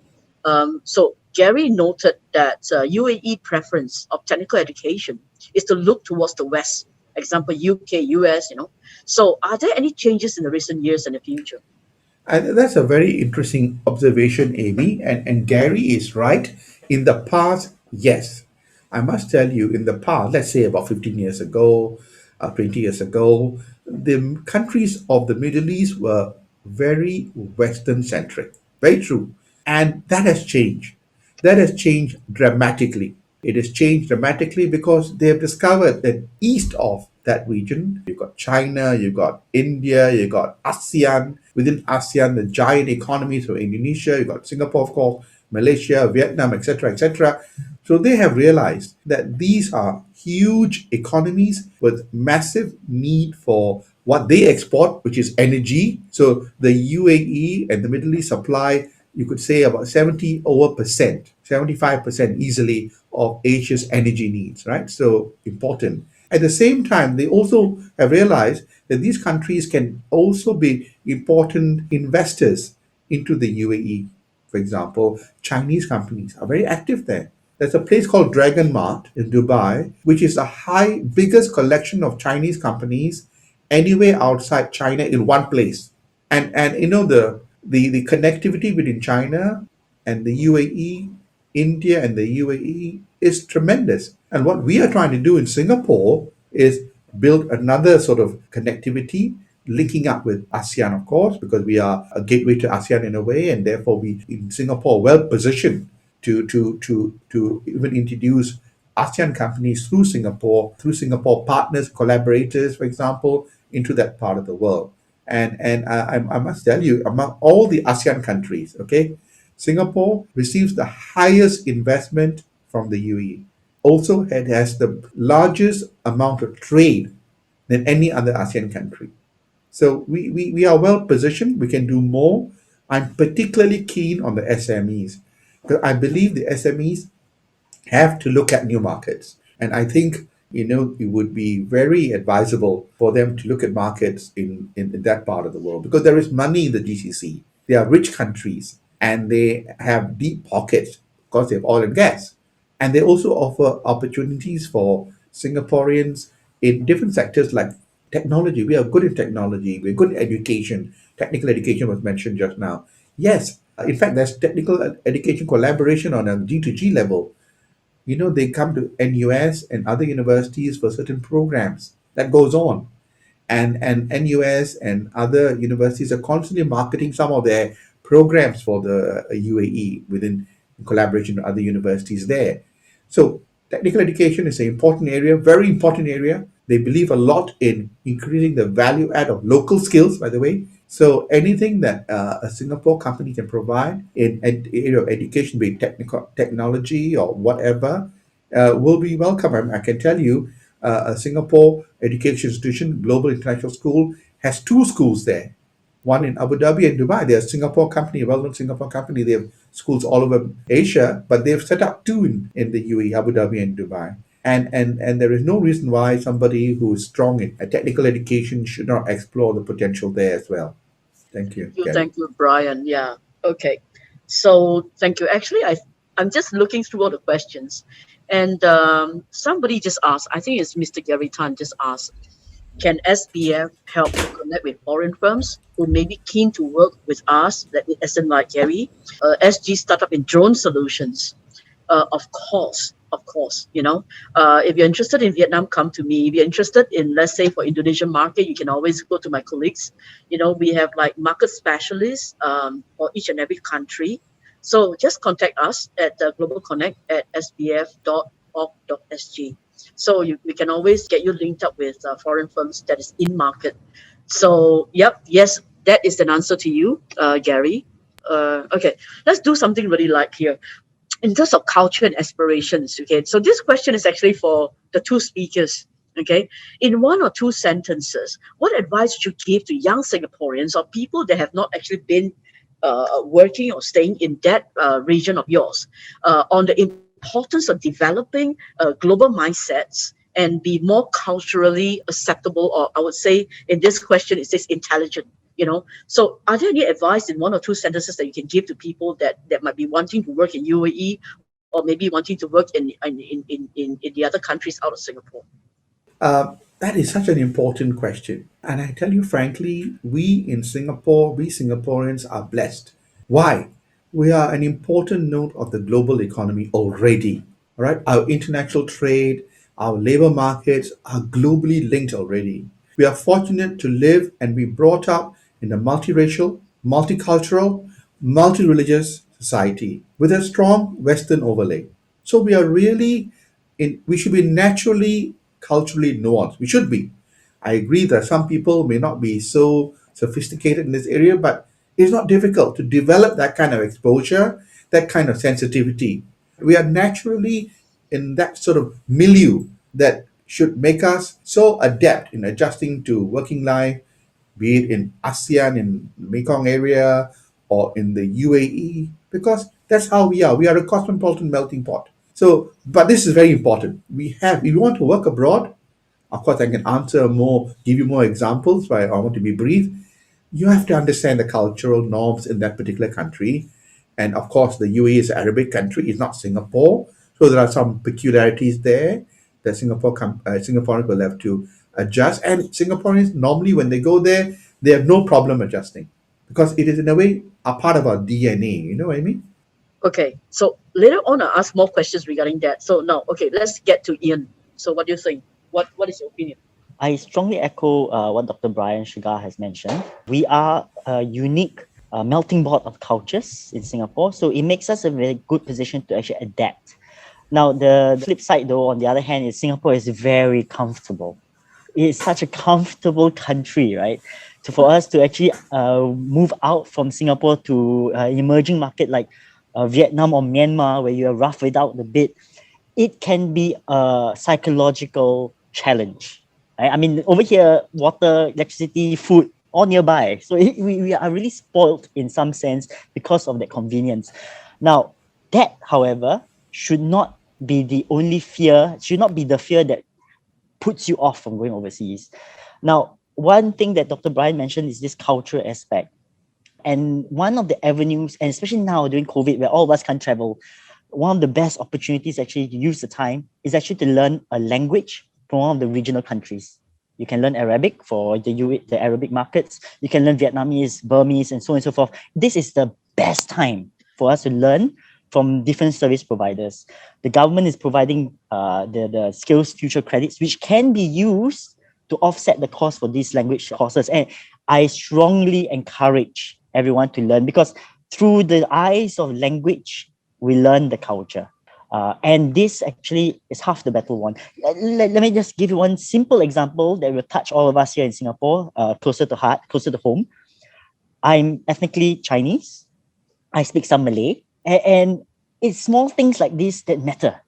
so Gary noted that UAE preference of technical education is to look towards the West, example, UK, US, So are there any changes in the recent years and the future? And that's a very interesting observation, Amy. And Gary is right. In the past, yes. I must tell you, in the past, let's say about 15 years ago, 20 years ago, the countries of the Middle East were very Western centric. Very true. And that has changed. That has changed dramatically. It has changed dramatically because they have discovered that east of that region, you've got China, you've got India, you've got ASEAN. Within ASEAN, the giant economies of Indonesia, you've got Singapore, of course, Malaysia, Vietnam, etc., etc. So they have realized that these are huge economies with massive need for what they export, which is energy. So the UAE and the Middle East supply, you could say about 75% easily of Asia's energy needs, right? So important. At the same time, they also have realized that these countries can also be important investors into the UAE. For example, Chinese companies are very active there. There's a place called Dragon Mart in Dubai, which is the biggest collection of Chinese companies anywhere outside China in one place. And the connectivity between China and the UAE, India and the UAE is tremendous. And what we are trying to do in Singapore is build another sort of connectivity, linking up with ASEAN, of course, because we are a gateway to ASEAN in a way, and therefore we in Singapore are well positioned to even introduce ASEAN companies through Singapore partners, collaborators, for example, into that part of the world. And I must tell you, among all the ASEAN countries, okay, Singapore receives the highest investment from the UAE. Also, it has the largest amount of trade than any other ASEAN country. So we are well positioned. We can do more. I'm particularly keen on the SMEs because I believe the SMEs have to look at new markets. And I think, it would be very advisable for them to look at markets in that part of the world because there is money in the GCC. They are rich countries and they have deep pockets because they have oil and gas. And they also offer opportunities for Singaporeans in different sectors like technology. We are good in technology. We're good in education. Technical education was mentioned just now. Yes, in fact, there's technical education collaboration on a G2G level. They come to NUS and other universities for certain programs. That goes on. And NUS and other universities are constantly marketing some of their programs for the UAE within collaboration with other universities there. So technical education is an important area, very important area. They believe a lot in increasing the value add of local skills, by the way. So anything that a Singapore company can provide in area of education, be it technology or whatever, will be welcome. I can tell you, a Singapore education institution, Global International School, has two schools there. one in Abu Dhabi and Dubai. They're a Singapore company, a well-known Singapore company. They have schools all over Asia, but they've set up two in the UAE, Abu Dhabi and Dubai. And there is no reason why somebody who is strong in a technical education should not explore the potential there as well. Thank you, Gary. Thank you, Brian. Yeah. Okay. So thank you. Actually, I'm just looking through all the questions, and somebody just asked. I think it's Mr. Gary Tan just asked, can SBF help to connect with foreign firms who may be keen to work with us, as in like Gary, SG startup in drone solutions? Of course, if you're interested in Vietnam, come to me. If you're interested in, let's say, for Indonesian market, you can always go to my colleagues. We have like market specialists for each and every country. So just contact us at Global Connect at sbf.org.sg. So we can always get you linked up with foreign firms that is in market. So, yes, that is an answer to you, Gary. Okay, let's do something really light here. In terms of culture and aspirations, okay, so this question is actually for the two speakers, okay? In one or two sentences, what advice would you give to young Singaporeans or people that have not actually been working or staying in that region of yours on the importance of developing global mindsets and be more culturally acceptable, or I would say in this question, it says intelligent. So are there any advice in one or two sentences that you can give to people that might be wanting to work in UAE or maybe wanting to work in the other countries out of Singapore? That is such an important question. And I tell you frankly, we in Singapore, we Singaporeans are blessed. Why? We are an important node of the global economy already. All right? Our international trade, our labor markets are globally linked already. We are fortunate to live and be brought up in a multiracial, multicultural, multi-religious society with a strong Western overlay. So we are really we should be naturally culturally nuanced. We should be. I agree that some people may not be so sophisticated in this area, but it's not difficult to develop that kind of exposure, that kind of sensitivity. We are naturally in that sort of milieu that should make us so adept in adjusting to working life, be it in ASEAN, in the Mekong area, or in the UAE, because that's how we are. We are a cosmopolitan melting pot. So, but this is very important. If you want to work abroad, of course, I can give you more examples, but I want to be brief. You have to understand the cultural norms in that particular country. And of course, the UAE is an Arabic country, it's not Singapore. So there are some peculiarities there that Singaporeans will have to adjust. And Singaporeans, normally when they go there, they have no problem adjusting because it is in a way a part of our DNA. You know what I mean? Okay, so later on I'll ask more questions regarding that. So now, okay, let's get to Ian. So what do you think? What is your opinion? I strongly echo what Dr. Brian Shiger has mentioned. We are a unique melting pot of cultures in Singapore, so it makes us a very good position to actually adapt. Now, the flip side, though, on the other hand, is Singapore is very comfortable. It's such a comfortable country, right? So for us to actually move out from Singapore to an emerging market like Vietnam or Myanmar, where you are rough without the bit, it can be a psychological challenge. Right? I mean, over here, water, electricity, food, all nearby. So we are really spoiled in some sense because of that convenience. Now, that, however, should not be the only fear, should not be the fear that puts you off from going overseas. Now, one thing that Dr. Brian mentioned is this cultural aspect. And one of the avenues, and especially now during COVID, where all of us can't travel, one of the best opportunities actually to use the time is actually to learn a language from one of the regional countries. You can learn Arabic for the Arabic markets. You can learn Vietnamese, Burmese, and so on and so forth. This is the best time for us to learn from different service providers. The government is providing the Skills Future credits, which can be used to offset the cost for these language courses. And I strongly encourage everyone to learn, because through the eyes of language, we learn the culture. And this actually is half the battle won. Let me just give you one simple example that will touch all of us here in Singapore, closer to heart, closer to home. I'm ethnically Chinese. I speak some Malay. And it's small things like this that matter.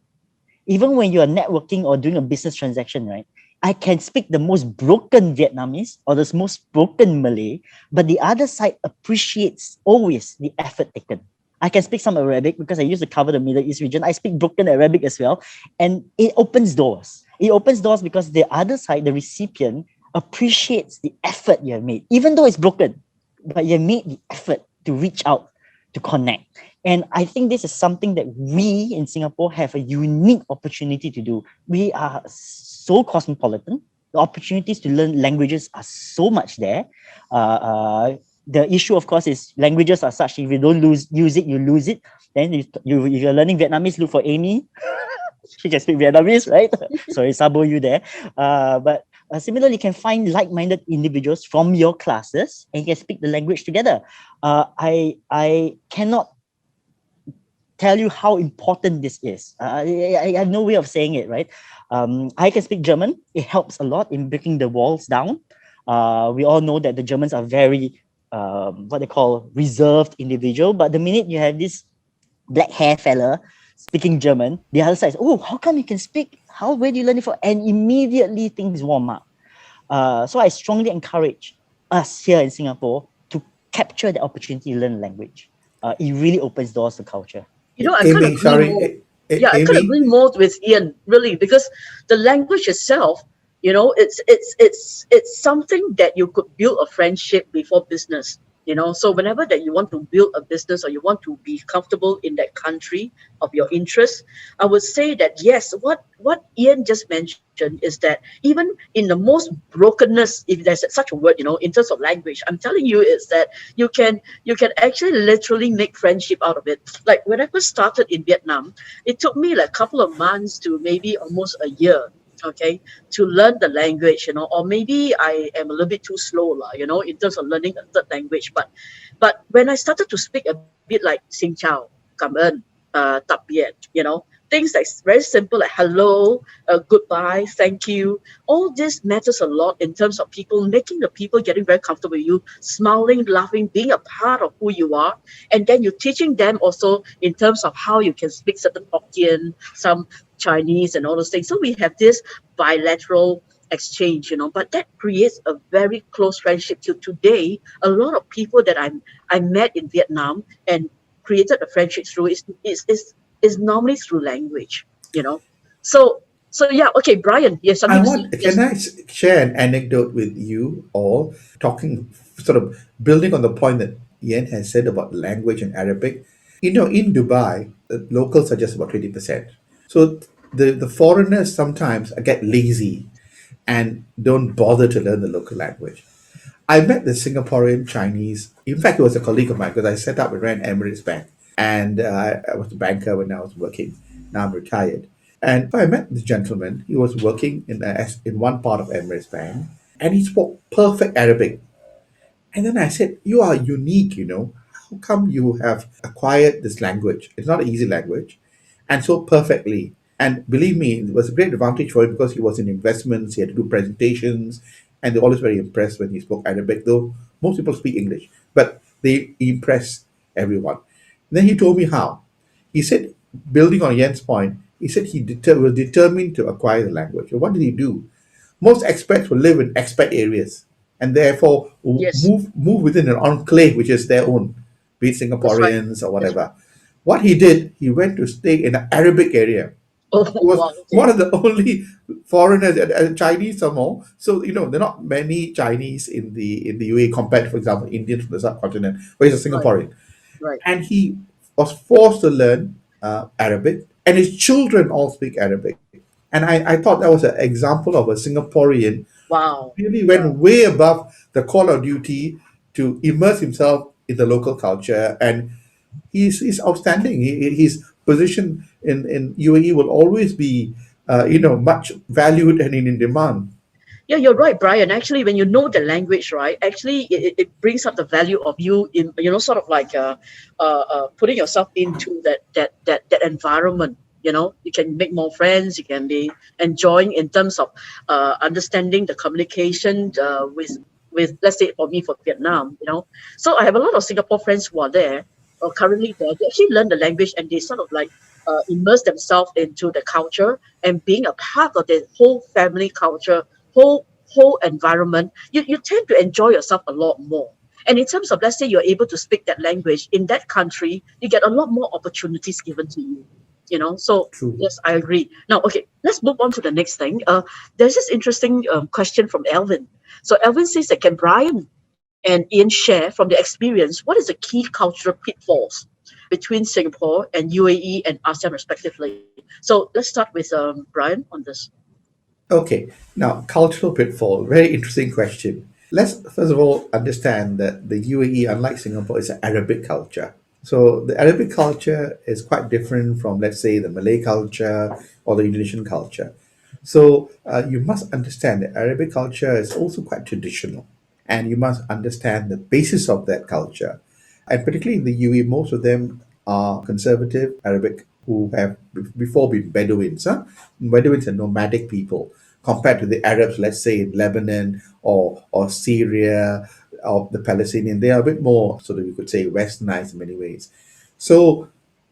Even when you're networking or doing a business transaction, right? I can speak the most broken Vietnamese or the most broken Malay, but the other side appreciates always the effort taken. I can speak some Arabic because I used to cover the Middle East region. I speak broken Arabic as well. And it opens doors. It opens doors because the other side, the recipient, appreciates the effort you have made, even though it's broken, but you have made the effort to reach out, to connect. And I think this is something that we in Singapore have a unique opportunity to do. We are so cosmopolitan. The opportunities to learn languages are so much there. The issue, of course, is languages are such, if you don't use it, you lose it. Then if you're learning Vietnamese, look for Amy. She can speak Vietnamese, right? Sorry, Sabo, you there. But similarly, you can find like-minded individuals from your classes and you can speak the language together. I cannot tell you how important this is. I have no way of saying it, right? I can speak German. It helps a lot in breaking the walls down. We all know that the Germans are very what they call reserved individual, but the minute you have this black hair fella speaking German, the other side is, oh, how come you can speak? Where do you learn it from? And immediately things warm up. So I strongly encourage us here in Singapore to capture the opportunity to learn language. It really opens doors to culture. You know, I Amy, can't agree sorry, more. A- Yeah, I couldn't Amy, agree more with Ian, really, because the language itself, you know, it's something that you could build a friendship before business. You know, so whenever that you want to build a business or you want to be comfortable in that country of your interest, I would say that yes, what Ian just mentioned is that even in the most brokenness, if there's such a word, you know, in terms of language, I'm telling you is that you can actually literally make friendship out of it. Like when I first started in Vietnam, it took me like a couple of months to maybe almost a year, okay, to learn the language, you know, or maybe I am a little bit too slow, you know, in terms of learning a third language. But when I started to speak a bit like Xin Chao, Cảm ơn, Tạm biệt, you know, things like very simple like hello, goodbye, thank you, all this matters a lot in terms of people, making the people getting very comfortable with you, smiling, laughing, being a part of who you are. And then you're teaching them also in terms of how you can speak certain Hokkien, some Chinese and all those things. So we have this bilateral exchange, you know, but that creates a very close friendship. Till today, a lot of people that I met in Vietnam and created a friendship through is normally through language, you know. So yeah, okay, Brian, you have something to say? Yes. can I share an anecdote with you all, talking, sort of building on the point that Ian has said about language and Arabic? You know, in Dubai, the locals are just about 20%. So the foreigners sometimes get lazy and don't bother to learn the local language. I met the Singaporean Chinese. In fact, he was a colleague of mine because I set up and ran Emirates Bank. And I was a banker when I was working. Now I'm retired. And I met this gentleman. He was working in one part of Emirates Bank. And he spoke perfect Arabic. And then I said, you are unique, you know. How come you have acquired this language? It's not an easy language. And so perfectly. And believe me, it was a great advantage for him because he was in investments, he had to do presentations, and they're always very impressed when he spoke Arabic, though most people speak English. But they impress everyone. Then he told me how. He said, building on Yen's point, he said he was determined to acquire the language. So what did he do? Most expats will live in expat areas and therefore Yes, move within an enclave which is their own, be it that's right. Singaporeans or That's right. whatever. What he did, he went to stay in an Arabic area. Oh, He was wow, okay. one of the only foreigners, and Chinese some more. So you know there are not many Chinese in the UAE compared to, for example, Indians from the subcontinent, where he's a Right, Singaporean, right. and he was forced to learn Arabic, and his children all speak Arabic. And I thought that was an example of a Singaporean Wow. really Yeah. went way above the call of duty to immerse himself in the local culture, and he's outstanding. His position in UAE will always be, much valued and in demand. Yeah, you're right, Brian. Actually, when you know the language, right, actually it brings up the value of you in, you know, sort of like putting yourself into that environment. You know, you can make more friends. You can be enjoying in terms of understanding the communication with let's say for me for Vietnam. You know, so I have a lot of Singapore friends who are there or currently there. They actually learn the language and they sort of like immerse themselves into the culture and being a part of the whole family culture, whole environment, you tend to enjoy yourself a lot more. And in terms of, let's say you're able to speak that language in that country, you get a lot more opportunities given to you. So True. yes, I agree. Now, okay, let's move on to the next thing. There's this interesting question from Elvin. So Elvin says that, can Brian and Ian share from their experience what is the key cultural pitfalls between Singapore and UAE and ASEAN respectively? So let's start with Brian on this. Okay, now cultural pitfall, very interesting question. Let's first of all understand that the UAE, unlike Singapore, is an Arabic culture. So the Arabic culture is quite different from, let's say, the Malay culture or the Indonesian culture. So you must understand that Arabic culture is also quite traditional, and you must understand the basis of that culture. And particularly in the UAE, most of them are conservative Arabic who have before been Bedouins. Huh? Bedouins are nomadic people compared to the Arabs, let's say in Lebanon or Syria or the Palestinian. They are a bit more, sort of, you could say, westernized in many ways. So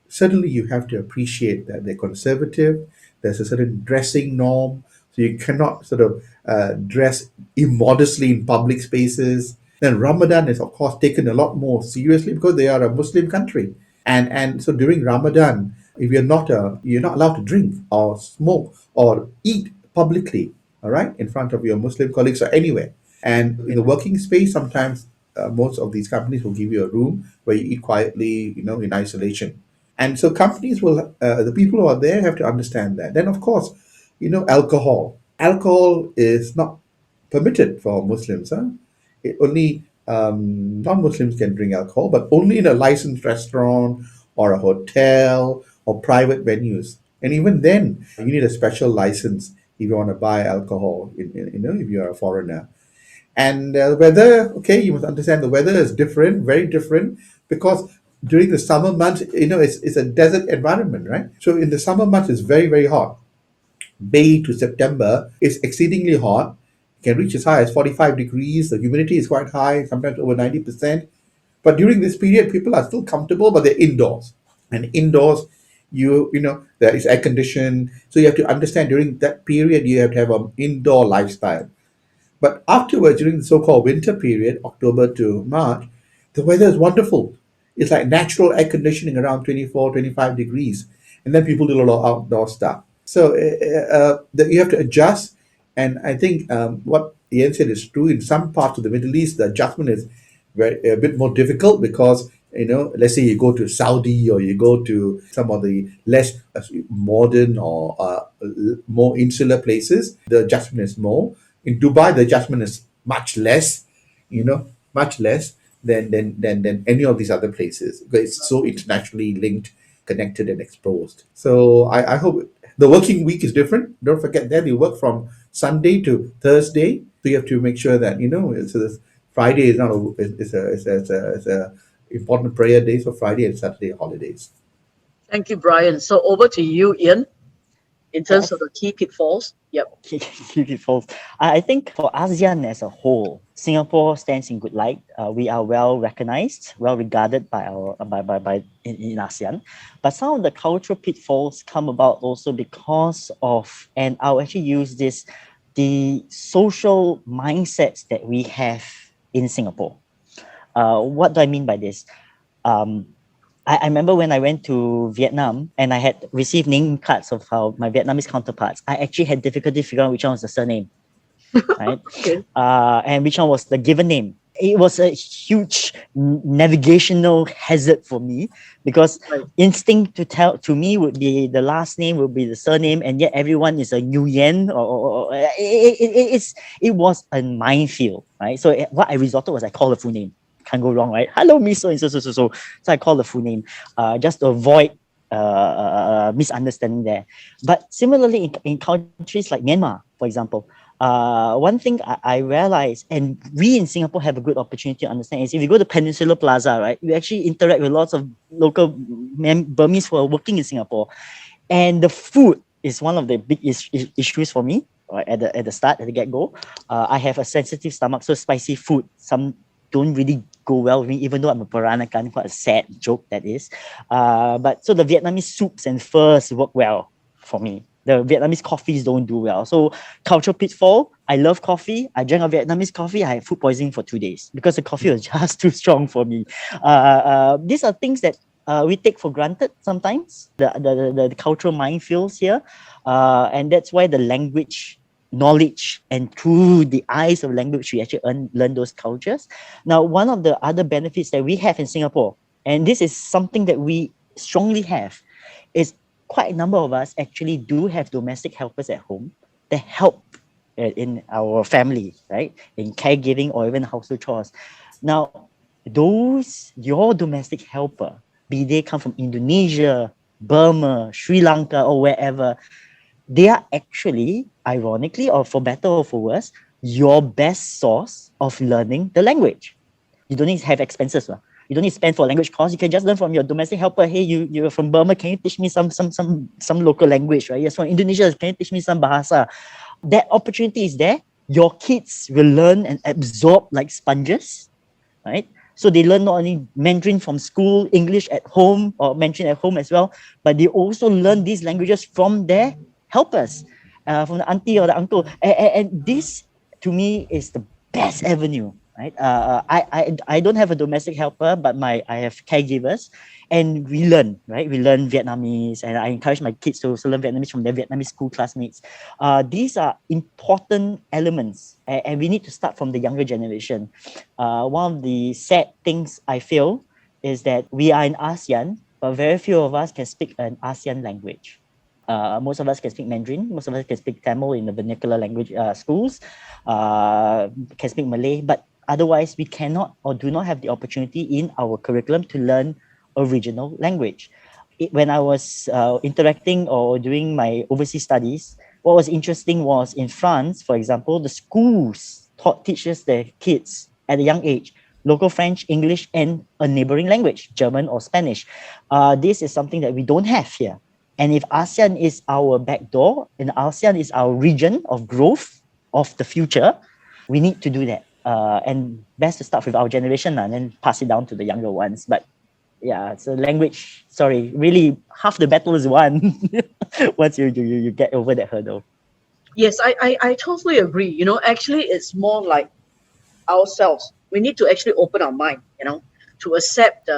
certainly you have to appreciate that they're conservative. There's a certain dressing norm. So you cannot sort of dress immodestly in public spaces. Then Ramadan is, of course, taken a lot more seriously because they are a Muslim country. And so during Ramadan, if you're not allowed to drink or smoke or eat publicly, all right, in front of your Muslim colleagues or anywhere. And in the working space, sometimes most of these companies will give you a room where you eat quietly, in isolation. And so companies the people who are there have to understand that. Then, of course, alcohol. Alcohol is not permitted for Muslims. Huh? Only non-Muslims can drink alcohol, but only in a licensed restaurant or a hotel or private venues. And even then, you need a special license if you want to buy alcohol. If you are a foreigner. And weather, okay, you must understand the weather is different, very different, because during the summer months, it's a desert environment, right? So in the summer months, it's very, very hot. May to September is exceedingly hot. It can reach as high as 45 degrees. The humidity is quite high, sometimes over 90%. But during this period, people are still comfortable, but they're indoors. And indoors, there is air conditioned. So you have to understand during that period, you have to have an indoor lifestyle. But afterwards, during the so-called winter period, October to March, the weather is wonderful. It's like natural air conditioning around 24, 25 degrees. And then people do a lot of outdoor stuff. So you have to adjust. And I think what Ian said is true. In some parts of the Middle East, the adjustment is a bit more difficult because, let's say you go to Saudi or you go to some of the less modern or more insular places, the adjustment is more. In Dubai, the adjustment is much less, much less than any of these other places because it's so internationally linked, connected, and exposed. So I hope the working week is different. Don't forget that you work from Sunday to Thursday, so you have to make sure that Friday is not a important prayer day. So Friday and Saturday are holidays. Thank you, Brian. So over to you, Ian, in terms of the key pitfalls. Yep. Key pitfalls. I think for ASEAN as a whole, Singapore stands in good light. We are well recognized, well regarded by in ASEAN. But some of the cultural pitfalls come about also because of, and I'll actually use this, the social mindsets that we have in Singapore. What do I mean by this? I remember when I went to Vietnam and I had received name cards of my Vietnamese counterparts, I actually had difficulty figuring out which one was the surname, right? Okay. And which one was the given name. It was a huge navigational hazard for me because instinct to me would be the last name would be the surname, and yet everyone is a Nguyen or it was a minefield, right? So what I resorted was I called the full name. Can't go wrong, right? Hello, Miss so. So I call the full name just to avoid misunderstanding there. But similarly, in countries like Myanmar, for example, one thing I realized, and we in Singapore have a good opportunity to understand, is if you go to Peninsula Plaza, right, you actually interact with lots of local Burmese who are working in Singapore, and the food is one of the big issues for me. Right, at the start, at the get-go. I have a sensitive stomach, so spicy food, some don't really go well with me, even though I'm a Peranakan, quite a sad joke that is. But so the Vietnamese soups and pho's work well for me. The Vietnamese coffees don't do well. So cultural pitfall, I love coffee. I drank a Vietnamese coffee. I had food poisoning for 2 days because the coffee was just too strong for me. These are things that we take for granted sometimes, the cultural minefields here. And that's why the language knowledge, and through the eyes of language, we actually learn those cultures. Now, one of the other benefits that we have in Singapore, and this is something that we strongly have, is quite a number of us actually do have domestic helpers at home that help in our family, right? In caregiving or even household chores. Now, your domestic helper, be they come from Indonesia, Burma, Sri Lanka, or wherever, they are actually, ironically, or for better or for worse, your best source of learning the language. You don't need to have expenses. You don't need to spend for a language course. You can just learn from your domestic helper. Hey, you're from Burma. Can you teach me some local language, right? Yes, from Indonesia. Can you teach me some bahasa? That opportunity is there. Your kids will learn and absorb like sponges, right? So they learn not only Mandarin from school, English at home, or Mandarin at home as well, but they also learn these languages from their helpers, from the auntie or the uncle. And this, to me, is the best avenue, right? I don't have a domestic helper, but I have caregivers, and we learn, right? We learn Vietnamese, and I encourage my kids to also learn Vietnamese from their Vietnamese school classmates. These are important elements, and we need to start from the younger generation. One of the sad things I feel is that we are in ASEAN, but very few of us can speak an ASEAN language. Most of us can speak Mandarin. Most of us can speak Tamil in the vernacular language schools, can speak Malay, but otherwise we cannot or do not have the opportunity in our curriculum to learn a regional language. When I was interacting or doing my overseas studies, what was interesting was in France, for example, the schools teaches their kids at a young age local French, English, and a neighboring language, German or Spanish. This is something that we don't have here. And if ASEAN is our back door and ASEAN is our region of growth of the future, we need to do that. And best to start with our generation and then pass it down to the younger ones. But yeah, so language, sorry, really half the battle is won once you get over that hurdle. Yes, I totally agree. You know, actually, it's more like ourselves. We need to actually open our mind, you know, to accept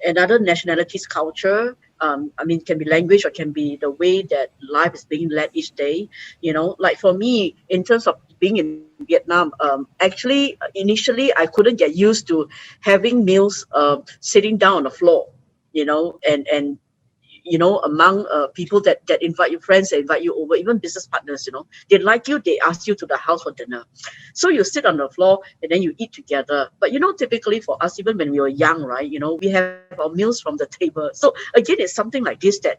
another nationality's culture. I mean, it can be language or can be the way that life is being led each day. You know, like for me, in terms of being in Vietnam, actually, initially, I couldn't get used to having meals sitting down on the floor, you know, and you know, among people that invite you, friends that invite you over, even business partners, you know, they like you, they ask you to the house for dinner. So you sit on the floor and then you eat together. But, you know, typically for us, even when we were young, right, you know, we have our meals from the table. So again, it's something like this that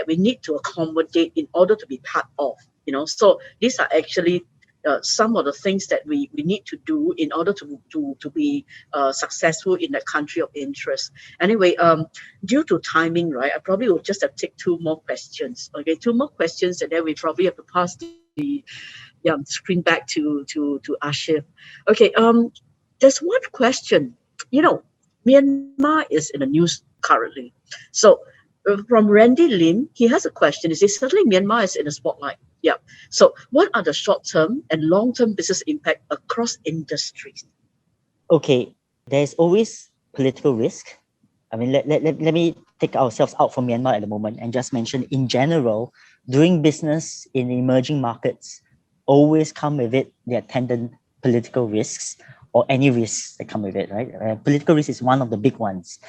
we need to accommodate in order to be part of, you know. So these are actually some of the things that we need to do in order to be successful in the country of interest. Anyway, due to timing, right, I probably will just have to take two more questions. Okay, two more questions, and then we probably have to pass the screen back to Ashif. Okay, there's one question. You know, Myanmar is in the news currently. So from Randy Lim, he has a question. He says, certainly Myanmar is in the spotlight. Yeah. So what are the short-term and long-term business impact across industries? Okay, there's always political risk. I mean, let me take ourselves out from Myanmar at the moment and just mention in general, doing business in emerging markets always come with it the attendant political risks or any risks that come with it, right? Political risk is one of the big ones.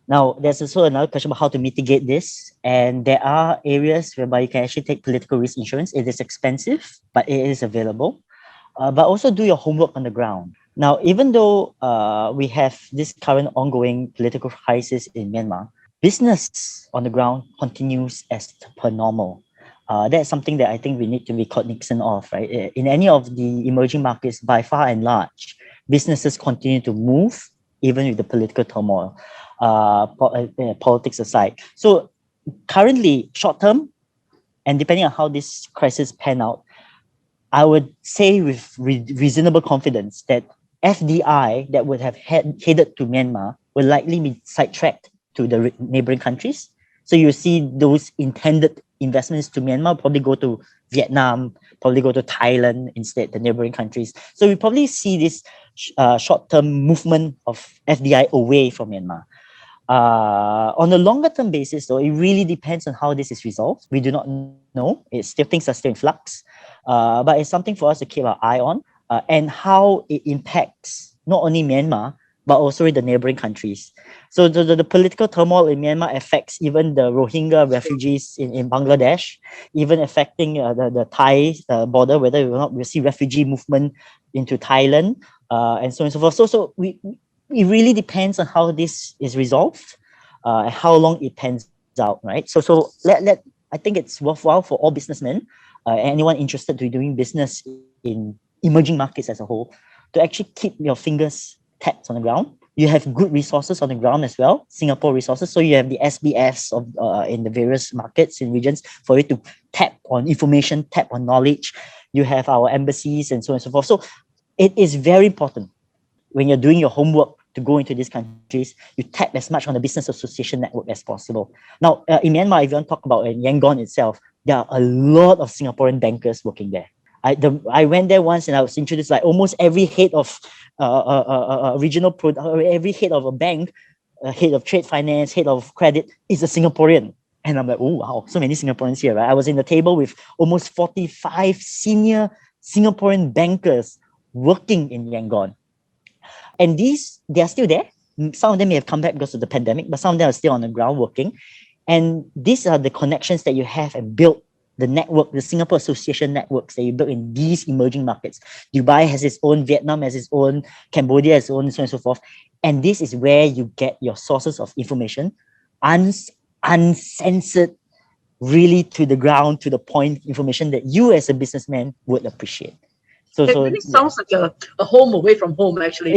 Now, there's also another question about how to mitigate this. And there are areas whereby you can actually take political risk insurance. It is expensive, but it is available. But also do your homework on the ground. Now, even though we have this current ongoing political crisis in Myanmar, business on the ground continues as per normal. That's something that I think we need to be cognizant of, right? In any of the emerging markets, by far and large, businesses continue to move even with the political turmoil. Politics aside. So currently, short term, and depending on how this crisis pan out, I would say with reasonable confidence that FDI that would have headed to Myanmar will likely be sidetracked to the neighboring countries. So you see those intended investments to Myanmar probably go to Vietnam, probably go to Thailand instead, the neighboring countries. So we probably see this short-term movement of FDI away from Myanmar. On a longer term basis, though, it really depends on how this is resolved. We do not know. Things are still in flux. But it's something for us to keep our eye on and how it impacts not only Myanmar, but also the neighboring countries. So the political turmoil in Myanmar affects even the Rohingya refugees in Bangladesh, even affecting the Thai border, whether or not we'll see refugee movement into Thailand, and so on and so forth. So it really depends on how this is resolved, and how long it pans out, right? So I think it's worthwhile for all businessmen, anyone interested to doing business in emerging markets as a whole, to actually keep your fingers tapped on the ground. You have good resources on the ground as well, Singapore resources. So you have the SBFs of in the various markets and regions for you to tap on information, tap on knowledge. You have our embassies and so on and so forth. So it is very important when you're doing your homework to go into these countries, you tap as much on the business association network as possible. Now, in Myanmar, if you want to talk about Yangon itself, there are a lot of Singaporean bankers working there. I went there once and I was introduced, like almost every head of regional every head of a bank, head of trade finance, head of credit is a Singaporean. And I'm like, oh wow, so many Singaporeans here, right? I was in the table with almost 45 senior Singaporean bankers working in Yangon. And they are still there. Some of them may have come back because of the pandemic, but some of them are still on the ground working. And these are the connections that you have and built the network, the Singapore Association networks that you build in these emerging markets. Dubai has its own, Vietnam has its own, Cambodia has its own, and so on and so forth. And this is where you get your sources of information, uncensored, really to the ground, to the point information that you as a businessman would appreciate. It really sounds like a home away from home, actually.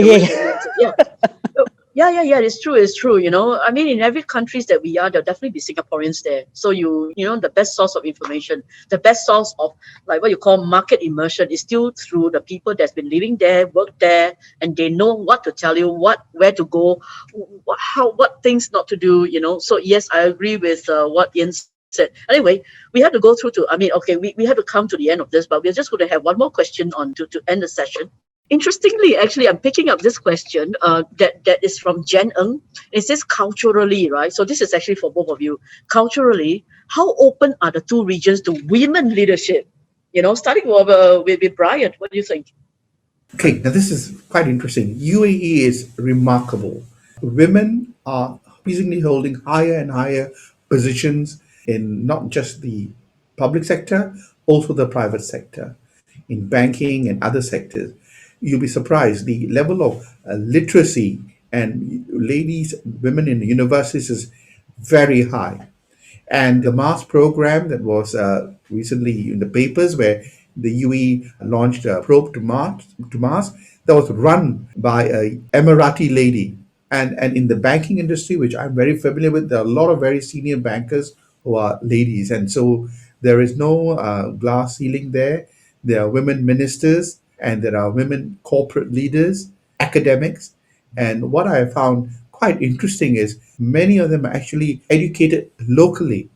Yeah, it's true. You know, I mean, in every countries that we are, there'll definitely be Singaporeans there. So you know, the best source of information, the best source of like what you call market immersion is still through the people that's been living there, worked there, and they know what to tell you, where to go, what things not to do. You know, so yes, I agree with what Ian said. Anyway, we have to go through to, we have to come to the end of this, but we're just going to have one more question on to end the session. Interestingly, actually, I'm picking up this question that is from Jen Ng. It says culturally, right? So this is actually for both of you. Culturally, how open are the two regions to women leadership? You know, starting with Brian, what do you think? Okay, now this is quite interesting. UAE is remarkable. Women are increasingly holding higher and higher positions in not just the public sector, also the private sector, in banking and other sectors. You'll be surprised the level of literacy and women in the universities is very high. And the Mars program that was recently in the papers, where the UAE launched a probe to Mars, that was run by a Emirati lady. And in the banking industry, which I'm very familiar with, there are a lot of very senior bankers who are ladies. And so there is no glass ceiling there. There are women ministers and there are women corporate leaders, academics. And what I have found quite interesting is many of them are actually educated locally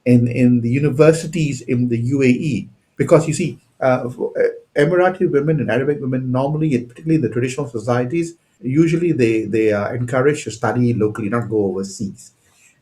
in the universities in the UAE. Because you see, Emirati women and Arabic women normally, particularly in the traditional societies, usually they are encouraged to study locally, not go overseas.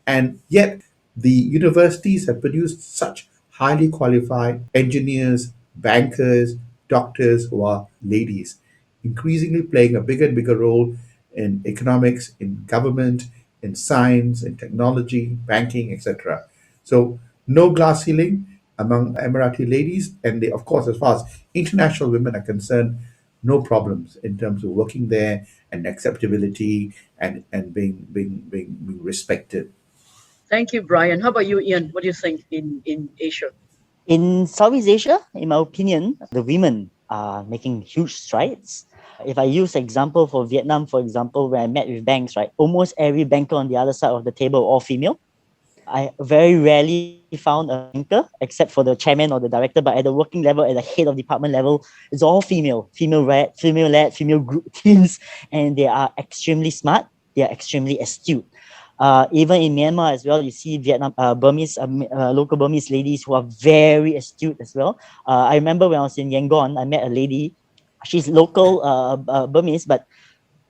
And yet the universities have produced such highly qualified engineers, bankers, doctors who are ladies, increasingly playing a bigger and bigger role in economics, in government, in science, in technology, banking, etc. So no glass ceiling among Emirati ladies, and they, of course, as far as international women are concerned, no problems in terms of working there and acceptability and being respected. Thank you, Brian. How about you, Ian? What do you think in Asia? In Southeast Asia, in my opinion, the women are making huge strides. If I use example for Vietnam, for example, where I met with banks, right, almost every banker on the other side of the table, all female. I very rarely found a banker except for the chairman or the director, but at the working level, at the head of department level, it's all female-led, female group teams, and they are extremely smart. They are extremely astute. Even in Myanmar as well, you see local Burmese ladies who are very astute as well. I remember when I was in Yangon, I met a lady. She's local Burmese, but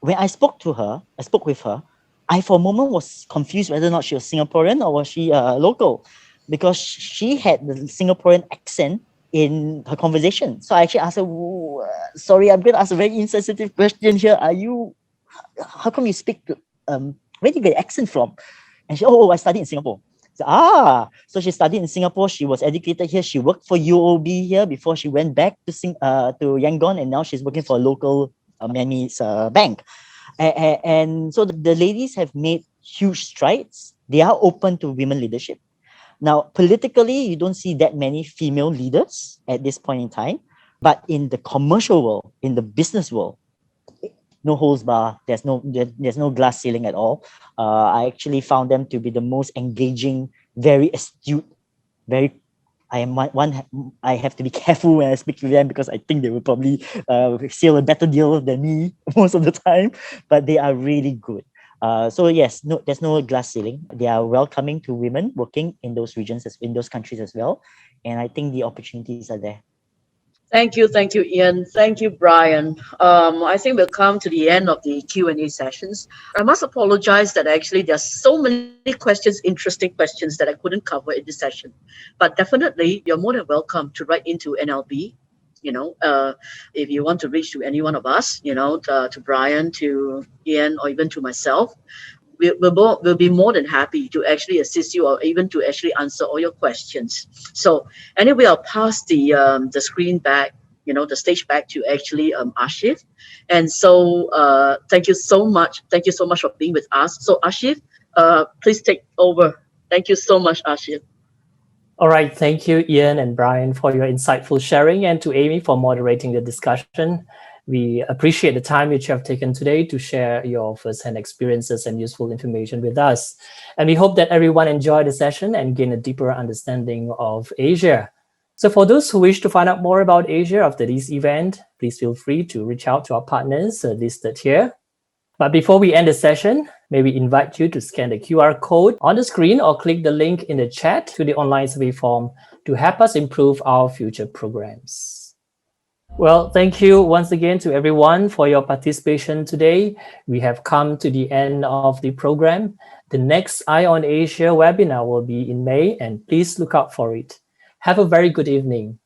when I spoke with her, I for a moment was confused whether or not she was Singaporean or was she local, because she had the Singaporean accent in her conversation. So I actually asked her, sorry, I'm going to ask a very insensitive question here. How come you speak to, where do you get the accent from? And she, I studied in Singapore. So she studied in Singapore. She was educated here. She worked for UOB here before she went back to Yangon, and now she's working for a local Myanmar's bank. And so the ladies have made huge strides. They are open to women leadership. Now, politically, you don't see that many female leaders at this point in time, but in the commercial world, in the business world, no holds bar. There's no glass ceiling at all. I actually found them to be the most engaging, very astute, very. I have to be careful when I speak to them because I think they will probably seal a better deal than me most of the time. But they are really good. So yes, there's no glass ceiling. They are welcoming to women working in those regions, in those countries as well, and I think the opportunities are there. Thank you, Ian. Thank you, Brian. I think we'll come to the end of the Q&A sessions. I must apologize that actually there's so many questions, interesting questions that I couldn't cover in this session. But definitely, you're more than welcome to write into NLB. If you want to reach to any one of us, to Brian, to Ian, or even to myself, we'll be more than happy to actually assist you or even to actually answer all your questions. So anyway, I'll pass the screen back, the stage back to actually Ashif. And so thank you so much. Thank you so much for being with us. So Ashif, please take over. Thank you so much, Ashif. All right. Thank you, Ian and Brian, for your insightful sharing, and to Amy for moderating the discussion. We appreciate the time which you have taken today to share your first-hand experiences and useful information with us. And we hope that everyone enjoyed the session and gained a deeper understanding of Asia. So for those who wish to find out more about Asia after this event, please feel free to reach out to our partners listed here. But before we end the session, may we invite you to scan the QR code on the screen or click the link in the chat to the online survey form to help us improve our future programs. Well, thank you once again to everyone for your participation today. We have come to the end of the program. The next Eye on Asia webinar will be in May, and please look out for it. Have a very good evening.